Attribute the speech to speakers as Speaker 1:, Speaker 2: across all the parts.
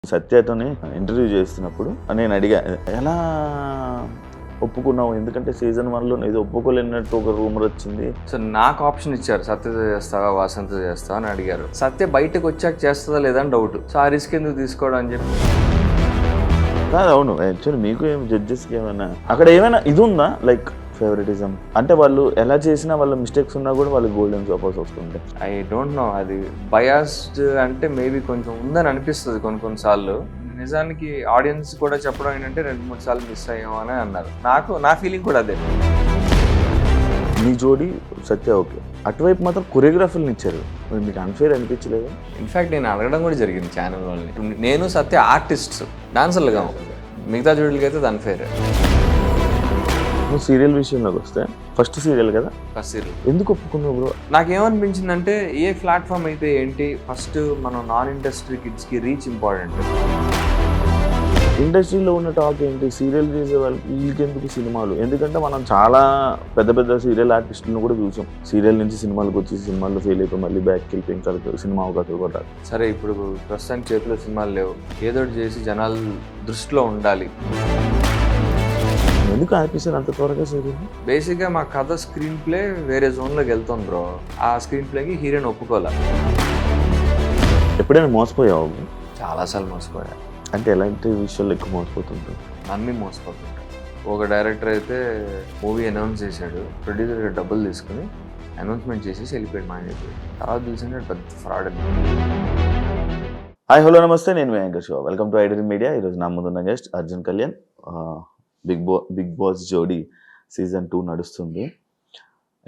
Speaker 1: సత్యతోని interview చేస్తున్నప్పుడు నేను అడిగా, ఎలా ఒప్పుకున్నావు? ఎందుకంటే సీజన్ 1లో ఏదో ఒప్పుకోలేనట్టు ఒక రూమర్ వచ్చింది.
Speaker 2: సో నాకు ఆప్షన్ ఇచ్చారు, సత్యతో చేస్తావా వాసంతో చేస్తావా అని అడిగారు. సత్య బయటకు వచ్చాక చేస్తుందా లేదా అని డౌట్. సో ఆ రిస్క్ ఎందుకు తీసుకోవడం అని చెప్పి.
Speaker 1: కాదు, అవును, యాక్చువల్లీ మీకు ఏం జడ్జెస్కి ఏమైనా అక్కడ ఏమైనా ఇది ఉందా, లైక్ ఫేవరెటిజం? అంటే వాళ్ళు ఎలా చేసినా వాళ్ళ మిస్టేక్స్ ఉన్నా కూడా వాళ్ళకి గోల్డెన్ సపోజ్ వస్తుంది.
Speaker 2: ఐ డోంట్ నో, అది బయాస్డ్ అంటే మేబీ కొంచెం ఉందని అనిపిస్తుంది కొన్నిసార్లు. నిజానికి ఆడియన్స్ కూడా చెప్పడం ఏంటంటే 2-3 సార్లు మిస్ అయ్యాం అని అన్నారు. నా ఫీలింగ్ కూడా అదే.
Speaker 1: మీ జోడీ సత్య ఓకే, అటువైపు మాత్రం కొరియోగ్రాఫర్ని ఇచ్చారు, మీకు అన్ఫేర్ అనిపించలేదు?
Speaker 2: ఇన్ఫ్యాక్ట్ నేను అడగడం కూడా జరిగింది ఛానల్ వాళ్ళని. నేను సత్య ఆర్టిస్ట్స్, డాన్సర్లుగా, మిగతా జోడీలకి అయితే అది అన్ఫేర్.
Speaker 1: సీరియల్ విషయంలోకి వస్తే ఫస్ట్ సీరియల్ కదా,
Speaker 2: ఫస్ట్ సీరియల్
Speaker 1: ఎందుకు ఒప్పుకున్నావు బ్రో?
Speaker 2: నాకేమనిపించిందంటే ఏ ప్లాట్ఫామ్ అయితే ఏంటి, ఫస్ట్ మనం నాన్ ఇండస్ట్రీ కిడ్స్కి రీచ్ ఇంపార్టెంట్.
Speaker 1: ఇండస్ట్రీలో ఉన్న టాక్ ఏంటి, సీరియల్ చేసే వాళ్ళకి వీళ్ళకి ఎందుకు సినిమాలు? ఎందుకంటే మనం చాలా పెద్ద పెద్ద సీరియల్ ఆర్టిస్టులను కూడా చూసాం, సీరియల్ నుంచి సినిమాలకు వచ్చి సినిమాల్లో ఫెయిల్ అయిపోయి మళ్ళీ బ్యాక్కి వెళ్ళిపోయి ఇంకా సినిమా అవకాశాలు కూడా.
Speaker 2: సరే, ఇప్పుడు ప్రస్తుతానికి చేతిలో సినిమాలు లేవు, ఏదో ఒకటి చేసి జనాలు దృష్టిలో ఉండాలి.
Speaker 1: ఎందుకు ఆర్టిస్ట్ అంత త్వరగా సీరియల్?
Speaker 2: బేసిక్గా మా కథ స్క్రీన్ ప్లే వేరే జోన్లోకి వెళ్తాం బ్రో. ఆ స్క్రీన్ ప్లేకి హీరోయిన్ ఒప్పుకోలే.
Speaker 1: ఎప్పుడైనా మోసపోయావు?
Speaker 2: చాలాసార్లు మోసపోయా.
Speaker 1: అంటే ఎలాంటి విషయాలు ఎక్కువ మోసపోతుంటాయి?
Speaker 2: అన్నీ మోసపోతుంటాయి. ఒక డైరెక్టర్ అయితే మూవీ అనౌన్స్ చేశాడు, ప్రొడ్యూసర్ డబ్బులు తీసుకుని అనౌన్స్మెంట్ చేసేసి వెళ్ళిపోయాడు మా చెప్పి. తర్వాత తెలిసింది పెద్ద ఫ్రాడ్ అని.
Speaker 1: హాయ్, హలో, నమస్తే, నేను మీ anchor Shiva. Welcome to identity media. ఈరోజు నా ముందున్న guest Arjun Kalyan. Big Boss Jodi season 2 నడుస్తుంది.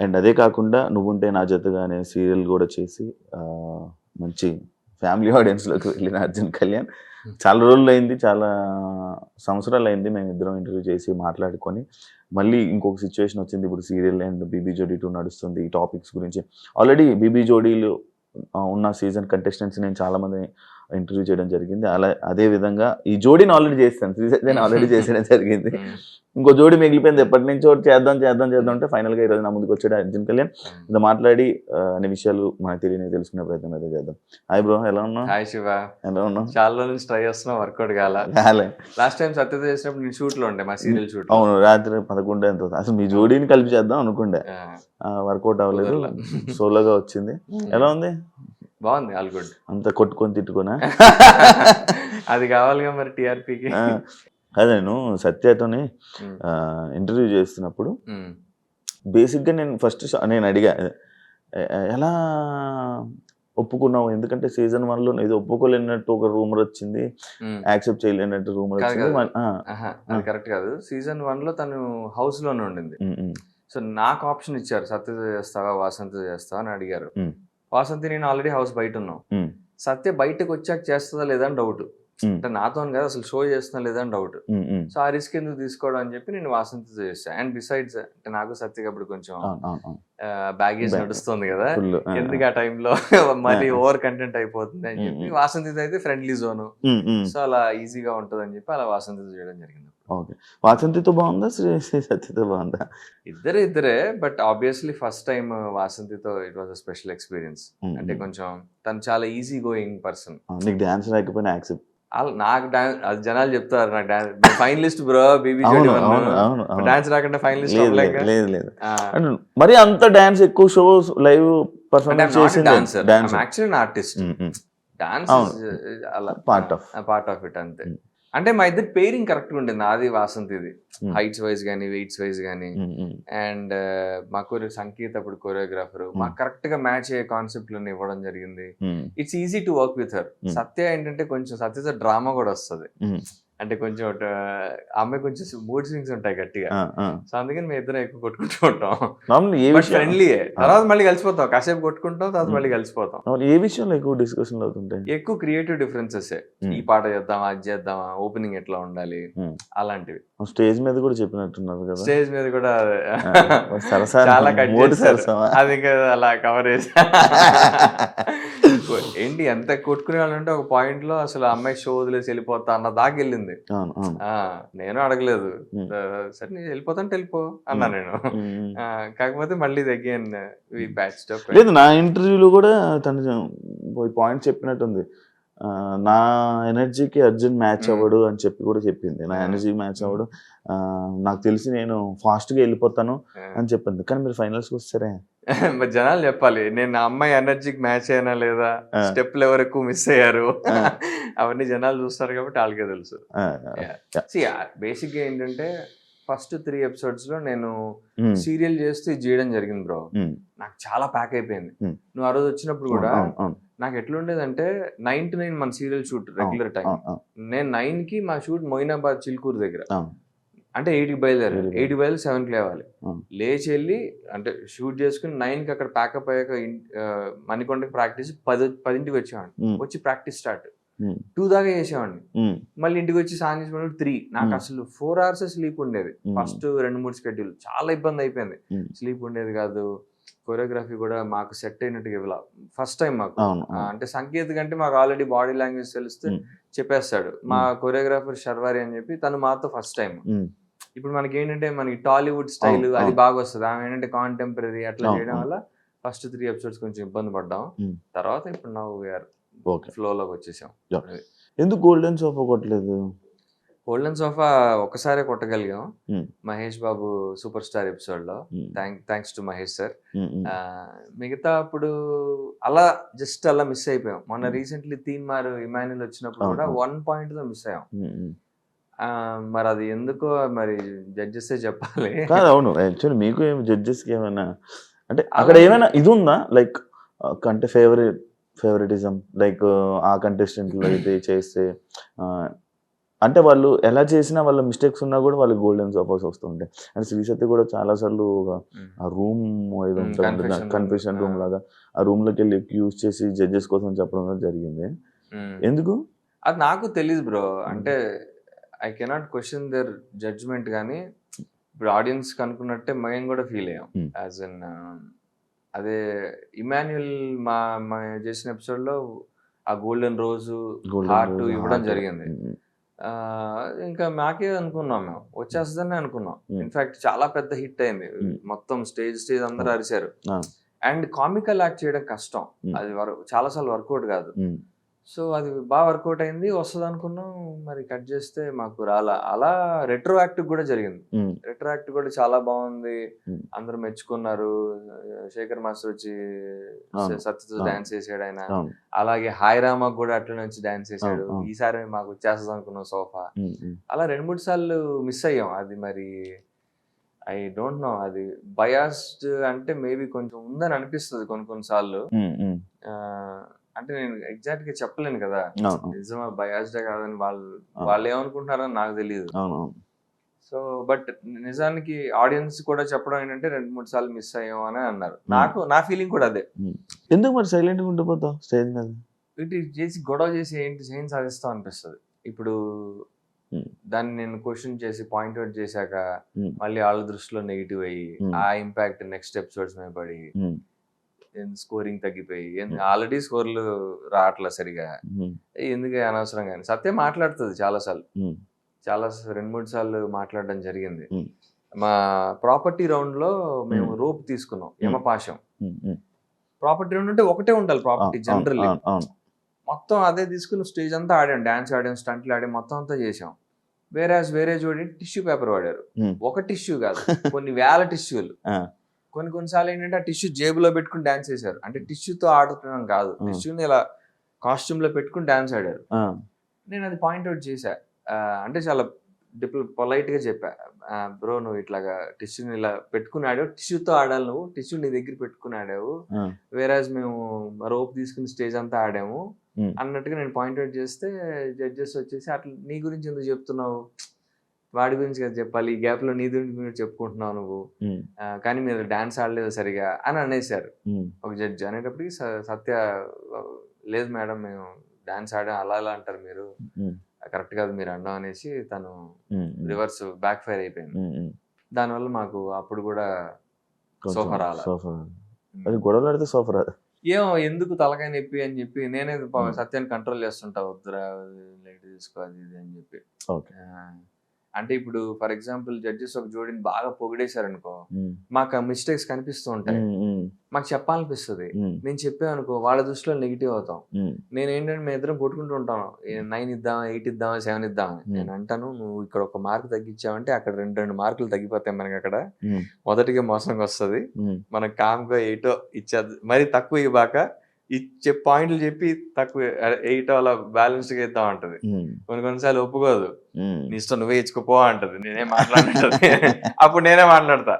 Speaker 1: అండ్ అదే కాకుండా నువ్వుంటే నా జతగా అనే సీరియల్ కూడా చేసి మంచి ఫ్యామిలీ ఆడియన్స్లోకి వెళ్ళిన అర్జున్ కళ్యాణ్. చాలా రోజులు అయింది, చాలా సంవత్సరాలు అయింది మేము ఇద్దరం ఇంటర్వ్యూ చేసి మాట్లాడుకొని. మళ్ళీ ఇంకొక సిచ్యువేషన్ వచ్చింది, ఇప్పుడు సీరియల్ అండ్ బీబీ జోడీ 2 నడుస్తుంది. ఈ టాపిక్స్ గురించి ఆల్రెడీ బీబీ జోడీలు ఉన్న సీజన్ కంటెస్టెంట్స్ నేను చాలామంది ఇంటర్వ్యూ చేయడం జరిగింది. అదే విధంగా ఈ జోడీని ఆల్రెడీ చేస్తాను, సీజన్ ఆల్రెడీ చేసేయడం జరిగింది. ఇంకో జోడీ మిగిలిపోయింది, ఎప్పటి నుంచో చేద్దాం అంటే ఫైనల్గా ఈరోజు నా ముందుకు వచ్చాడు అర్జున్ కళ్యాణ్. ఇది మాట్లాడి అన్ని విషయాలు మనకు తెలియని తెలుసుకునే ప్రయత్నం అయితే చేద్దాం. హాయ్ బ్రో, ఎలా ఉన్నావు?
Speaker 2: హాయ్ శివ,
Speaker 1: ఎలా ఉన్నావు?
Speaker 2: చాలా రోజుల నుంచి ట్రై చేస్తున్నా, వర్కౌట్ కాలే. లాస్ట్ టైం సత్యత చేసినప్పుడు నేను షూట్లో ఉండే, మా సీరియల్ షూట్.
Speaker 1: అవును, రాత్రి 11 ఎంత అసలు మీ జోడీని కలిపి చేద్దాం అనుకుండే, వర్కౌట్ అవ్వలేదు, సోలోగా వచ్చింది. ఎలా ఉంది?
Speaker 2: బాగుంది, ఆల్ గుడ్.
Speaker 1: అంత కొట్టుకొని తిట్టుకున్నా
Speaker 2: అది కావాలిగా మరి టీఆర్పీకి.
Speaker 1: అదే, నేను సత్యతోని ఇంటర్వ్యూ చేస్తున్నప్పుడు బేసిక్గా నేను ఫస్ట్ నేను అడిగా, ఎలా ఒప్పుకున్నావు? ఎందుకంటే సీజన్ 1లో ఏదో ఒప్పుకోలేనట్టు ఒక రూమర్ వచ్చింది, యాక్సెప్ట్ చేయలేనట్టు రూమర్ వచ్చింది.
Speaker 2: అది కరెక్ట్ కాదు. సీజన్ 1లో తను హౌస్ లోనే ఉండింది. సో నాకు ఆప్షన్ ఇచ్చారు, సత్యతో చేస్తావా వాసంతో చేస్తావా అని అడిగారు. వాసంతి నేను ఆల్రెడీ హౌస్ బయట ఉన్నాం. సత్య బయటకు వచ్చాక చేస్తుందా లేదా అని డౌట్. అంటే నాతో కదా అసలు షో చేస్తున్నా లేదా అని డౌట్. సో ఆ రిస్క్ ఎందుకు తీసుకోవడం అని చెప్పి నేను వాసంతితో చేస్తాను. అండ్ బిసైడ్స్ అంటే నాకు సత్యకి అప్పుడు కొంచెం బ్యాగేజ్ నడుస్తుంది కదా, ఎందుకు ఆ టైంలో మళ్ళీ ఓవర్ కంటెంట్ అయిపోతుంది అని చెప్పి వాసంతితో అయితే ఫ్రెండ్లీ జోను, సో అలా ఈజీగా ఉంటుంది అని చెప్పి అలా వాసంతితో చేయడం జరిగింది.
Speaker 1: ఓకే, వాసంతితో బాగుందా సత్యతో బాగుందా?
Speaker 2: ఇద్దరే, బట్ ఆబ్వియస్లీ ఫస్ట్ టైం వాసంతితో it was a special experience. అంటే కొంచెం తను చాలా ఈజీ గోయింగ్ పర్సన్.
Speaker 1: నీకు డాన్స్ రాకపోయినా యాక్సెప్ట్?
Speaker 2: నాకు డాన్స్, అది జనాలు చెప్తారు నాకు dance finalist bro, BB Jodi dance రాకుండా ఫైనలిస్ట్.
Speaker 1: లేదు, మరి అంత డాన్స్ ఎక్కువ షోస్ లైవ్ పర్ఫార్మెన్స్ చేసింది.
Speaker 2: డాన్స్ యాక్చువల్లీ ఆర్టిస్ట్, డాన్స్ అలా పార్ట్ ఆఫ్ ఇట్ అంతే. అంటే మా ఇద్దరు పేరింగ్ కరెక్ట్గా ఉండేది, నాది వాసంతిది, హైట్స్ వైజ్ కానీ వెయిట్స్ వైజ్ కానీ. అండ్ మాకు సంగీత్ అప్పుడు కొరియోగ్రాఫర్, మాకు కరెక్ట్ గా మ్యాచ్ అయ్యే కాన్సెప్ట్లను ఇవ్వడం జరిగింది. It's easy to work with her. Satya ఏంటంటే కొంచెం సత్యతో డ్రామా కూడా వస్తుంది, అంటే కొంచెం అమ్మాయి కొంచెం మూడ్ స్వింగ్స్ ఉంటాయి గట్టిగా. సో అందుకని మేము ఇద్దరం ఎక్కువ కొట్టుకుంటూ ఉంటాం, ఫ్రెండ్లీ. తర్వాత మళ్ళీ కలిసిపోతాం, కాసేపు కొట్టుకుంటాం, తర్వాత మళ్ళీ కలిసిపోతాం.
Speaker 1: ఏ విషయంలో ఎక్కువ డిస్కషన్ అవుతుంటాయి?
Speaker 2: ఎక్కువ క్రియేటివ్ డిఫరెన్సెస్, ఈ పాట చేద్దామా, అది చేద్దామా, ఓపెనింగ్ ఎట్లా ఉండాలి, అలాంటివి.
Speaker 1: స్టేజ్ మీద కూడా చెప్పినట్టున్నారు కదా?
Speaker 2: స్టేజ్ మీద కూడా చాలా కట్ చేశారు, అది ఇంకా అలా కవర్ చేసా. ఏంటి ఏంటి ఎంత కొట్టుకునే వాళ్ళు అంటే ఒక పాయింట్ లో అసలు ఆ అమ్మాయి షో వదిలేసి వెళ్ళిపోతా అన్న దాకా వెళ్ళింది.
Speaker 1: అవును అవును
Speaker 2: నేను అడగలేదు.
Speaker 1: ఉమ్,
Speaker 2: సరే నేను వెళ్ళిపోతాంటే వెళ్ళిపో అన్నా నేను.
Speaker 1: ఉమ్.
Speaker 2: కాకపోతే మళ్ళీ అగైన్ వి ప్యాచ్డ్ అప్.
Speaker 1: లేదు, నా ఇంటర్వ్యూలో కూడా తను పాయింట్ చెప్పినట్టుంది. నా ఎనర్జీకి అర్జున్ మ్యాచ్ అవ్వడు అని చెప్పి కూడా చెప్పింది. నా ఎనర్జీ మ్యాచ్ అవ్వడు, నాకు తెలిసి నేను ఫాస్ట్గా వెళ్ళిపోతాను అని చెప్పింది. కానీ మీరు ఫైనల్స్కి వస్తారే.
Speaker 2: మరి జనాలు చెప్పాలి నేను ఆ అమ్మాయి ఎనర్జీకి మ్యాచ్ అయినా లేదా, స్టెప్లు ఎవరు ఎక్కువ మిస్ అయ్యారు, అవన్నీ జనాలు చూస్తారు కాబట్టి వాళ్ళకే తెలుసు. బేసిక్ గా ఏంటంటే ఫస్ట్ 3 episodes లో నేను సీరియల్ చేస్తూ ఇది చేయడం జరిగింది బ్రో. నాకు చాలా ప్యాక్ అయిపోయింది. నువ్వు ఆ రోజు వచ్చినప్పుడు కూడా నాకు ఎట్లుండేదంటే 9 to 9 మన సీరియల్ షూట్ రెగ్యులర్ టైం. నేను 9కి మా షూట్ మొయినాబాద్ చిలుకూరు దగ్గర. అంటే 8కి బయలుదేరి 8కి బయలుదేరి 7కి లేవాలి. లేచి వెళ్ళి అంటే షూట్ చేసుకుని 9కి అక్కడ ప్యాకప్ అయ్యాక మణికొండకి ప్రాక్టీస్ 10కి వచ్చేవాడిని. వచ్చి ప్రాక్టీస్ స్టార్ట్ 2 దాకా చేసేవాడిని. మళ్ళీ ఇంటికి వచ్చి సాయంత్రం 3. నాకు అసలు 4 hours స్లీప్ ఉండేది. ఫస్ట్ 2-3 స్కెడ్యూల్ చాలా ఇబ్బంది అయిపోయింది. స్లీప్ ఉండేది కాదు. కొరియోగ్రఫీ కూడా మాకు సెట్ అయినట్టుగా ఇవ్వాల ఫస్ట్ టైం మాకు. అంటే సంకేత్ కంటే మాకు ఆల్రెడీ బాడీ లాంగ్వేజ్ తెలిస్తే చెప్పేస్తాడు. మా కొరియోగ్రాఫర్ శర్వారి అని చెప్పి తను మాతో ఫస్ట్ టైం. ఇప్పుడు మనకి ఏంటంటే మనకి టాలీవుడ్ స్టైల్ అది బాగా వస్తుంది. ఆమె ఏంటంటే కాంటెంపరీ అట్లా చేయడం వల్ల ఫస్ట్ 3 episodes కొంచెం ఇబ్బంది పడ్డాం. తర్వాత ఇప్పుడు నవ్వు ఫ్లోలోకి వచ్చేసాం.
Speaker 1: ఎందుకు గోల్డెన్ సోఫా కొట్టలేదు?
Speaker 2: గోల్డెన్ సోఫా ఒకసారి కొట్టగలిగాం Mahesh Babu super star episode లో. Thanks to Mahesh sir. మిగతా అప్పుడు అలా జస్ట్ అలా మిస్ అయిపోయాం. మొన్న రీసెంట్లీ తీన్మార్ ఇమాన్యుల్ వచ్చినప్పుడు కూడా 1 point తో మిస్ అయ్యాం. మరి అది ఎందుకో మరి జడ్జెస్ చెప్పాలి.
Speaker 1: అవును, యాక్చువల్లీ మీకు జడ్జెస్కి ఏమైనా అంటే అక్కడ ఏమైనా ఇది ఉందా, లైక్ అంటే ఫేవరెటిజం, లైక్ ఆ కంటెస్టెంట్లు అయితే చేస్తే అంటే వాళ్ళు ఎలా చేసినా వాళ్ళ మిస్టేక్స్ ఉన్నా కూడా వాళ్ళకి గోల్డెన్ సోఫాస్ వస్తుంటాయి. అండ్ శ్రీశక్తి కూడా చాలా సార్లు ఆ రూమ్ ఏదో ఉంటుంది కన్ఫెషన్ రూమ్ లాగా, ఆ రూమ్ లోకి వెళ్ళి యూజ్ చేసి జడ్జెస్ కోసం చెప్పడం జరిగింది. ఎందుకు
Speaker 2: అది నాకు తెలీదు బ్రో. అంటే I cannot question their judgement, కానీ ఇప్పుడు ఆడియన్స్ కనుక్కున్నట్టే మేము కూడా ఫీల్ అయ్యాం. యాజ్ ఇన్ అదే ఇమాన్యుల్ మా చేసిన ఎపిసోడ్ లో ఆ గోల్డెన్ రోజు హార్ట్ ఇవ్వడం జరిగింది. ఇంకా మాకే అనుకున్నాం, మేము వచ్చేస్తుందని అనుకున్నాం. ఇన్ఫాక్ట్ చాలా పెద్ద హిట్ అయింది, మొత్తం స్టేజ్ అందరూ అరిశారు. అండ్ కామికల్ యాక్ట్ చేయడం కష్టం, అది చాలా సార్లు వర్కౌట్ కాదు. సో అది బాగా వర్కౌట్ అయింది, వస్తుంది అనుకున్నాం. మరి కట్ చేస్తే మాకు రాలా. అలా రెట్రో యాక్ట్ కూడా జరిగింది. రెట్రో యాక్ట్ కూడా చాలా బాగుంది, అందరూ మెచ్చుకున్నారు. శేఖర్ మాస్టర్ వచ్చి సత్యతో డాన్స్ చేసాడు ఆయన. అలాగే హాయ్ రామా కూడా అట్లనే వచ్చి డాన్స్ చేశాడు. ఈసారి మాకు వచ్చేస్తుంది అనుకున్నాం సోఫా. అలా 2-3 సార్లు మిస్ అయ్యాం. అది మరి ఐ డోంట్ నో, అది బయాస్డ్ అంటే మేబీ కొంచెం ఉందని అనిపిస్తుంది కొన్నిసార్లు. అంటే నేను ఎగ్జాక్ట్ గా చెప్పలేను కదా నిజమా బయాస్డే కాదని. వాళ్ళు ఏమనుకుంటున్నారని నాకు తెలియదు. సో బట్ నిజానికి ఆడియన్స్ కూడా చెప్పడం ఏంటంటే 2-3 సార్లు మిస్ అయ్యాం అని అన్నారు. నా ఫీలింగ్ కూడా అదే.
Speaker 1: ఎందుకు మరి సైలెంట్ గా ఉండిపోతావు స్టేజ్ మీద?
Speaker 2: ఇటు చేసి గొడవ చేసి ఏం సాధిస్తాం అనిపిస్తుంది. ఇప్పుడు దాన్ని నేను క్వశ్చన్ చేసి పాయింట్అవుట్ చేశాక మళ్ళీ వాళ్ళ దృష్టిలో నెగిటివ్ అయ్యి ఆ ఇంపాక్ట్ నెక్స్ట్ ఎపిసోడ్స్ మీద పడి స్కోరింగ్ తగ్గిపోయి ఆల్రెడీ స్కోర్లు రావట్లేదు సరిగా, ఎందుకు అనవసరంగా. సత్యం మాట్లాడుతుంది చాలాసార్లు, 2-3 సార్లు మాట్లాడడం జరిగింది. మా ప్రాపర్టీ రౌండ్ లో మేము రోప్ తీసుకున్నాం, యమపాశం. ప్రాపర్టీ రౌండ్ అంటే ఒకటే ఉండాలి ప్రాపర్టీ జనరల్లీ. మొత్తం అదే తీసుకుని స్టేజ్ అంతా ఆడాం, డాన్స్ ఆడాం, స్టంట్లు ఆడాం, మొత్తం అంతా చేసాం. వేరే జోడి టిష్యూ పేపర్ వాడారు. ఒక టిష్యూ కాదు, కొన్ని వేల టిష్యూలు. కొన్నిసార్లు ఏంటంటే ఆ టిష్యూ జేబులో పెట్టుకుని డాన్స్ చేశారు. అంటే టిష్యూతో ఆడుతున్నాం కాదు, టిష్యూని ఇలా కాస్ట్యూమ్ లో పెట్టుకుని డాన్స్ ఆడారు. నేను అది పాయింట్అవుట్ చేశా. అంటే చాలా పొలైట్ గా చెప్పా, బ్రో నువ్వు ఇట్లాగా టిష్యూని ఇలా పెట్టుకుని ఆడావు, టిష్యూతో ఆడాలి, నువ్వు టిష్యూ నీ దగ్గర పెట్టుకుని ఆడావు, వేరేజ్ మేము రోప్ తీసుకుని స్టేజ్ అంతా ఆడాము అన్నట్టుగా నేను పాయింట్అవుట్ చేస్తే జడ్జెస్ వచ్చేసి అట్లా నీ గురించి ఎందుకు చెప్తున్నావు, వాడి గురించి కదా చెప్పాలి, ఈ గ్యాప్ లో నీ గురించి చెప్పుకుంటున్నావు నువ్వు, కానీ మీరు డాన్స్ ఆడలేదు సరిగా అని అనేసారు ఒక జడ్జి. అనేటప్పటికి సత్య లేదు మేడం మేము డాన్స్ ఆడాం, అలా అంటారు మీరు, కరెక్ట్ కాదు మీరు అన్నాం అనేసి తను రివర్స్ బ్యాక్ ఫైర్ అయిపోయింది. దానివల్ల మాకు అప్పుడు కూడా సోఫా రాలేదు.
Speaker 1: అది గొడవలు ఆడితే సోఫా రాదు.
Speaker 2: ఏమో ఎందుకు తలకాయ నొప్పి అని చెప్పి నేనే సత్యాన్ని కంట్రోల్ చేస్తుంటా, వద్దురా లైట్ తీసుకో అది ఇది అని చెప్పి.
Speaker 1: ఓకే.
Speaker 2: అంటే ఇప్పుడు ఫర్ ఎగ్జాంపుల్ జడ్జెస్ ఒక జోడిని బాగా పొగిడేశారు అనుకో, మాకు ఆ మిస్టేక్స్ కనిపిస్తూ ఉంటాయి, మాకు చెప్పాలనిపిస్తుంది. నేను చెప్పాను అనుకో వాళ్ళ దృష్టిలో నెగిటివ్ అవుతాం. నేను ఏంటంటే మేము ఇద్దరం కొట్టుకుంటూ ఉంటాను, 9 ఇద్దామా 8 ఇద్దామా 7 ఇద్దామని. నేను అంటాను నువ్వు ఇక్కడ ఒక మార్క్ తగ్గించావంటే అక్కడ 2 మార్కులు తగ్గిపోతాయి మనకి. అక్కడ మొదటిగా మోసంగా వస్తుంది, మనం కామ్గా 8 ఇచ్చేది, మరి తక్కువ ఇవ్వక ఇచ్చే పాయింట్లు చెప్పి తక్కువ 8 అలా బ్యాలెన్స్ గా ఇద్దాం అంటది. కొన్నిసార్లు ఒప్పుకోదు, నీ ఇష్టం నువ్వే ఇచ్చుకోపో అంటది, నేనే మాట్లాడుతుంది. అప్పుడు నేనే మాట్లాడతా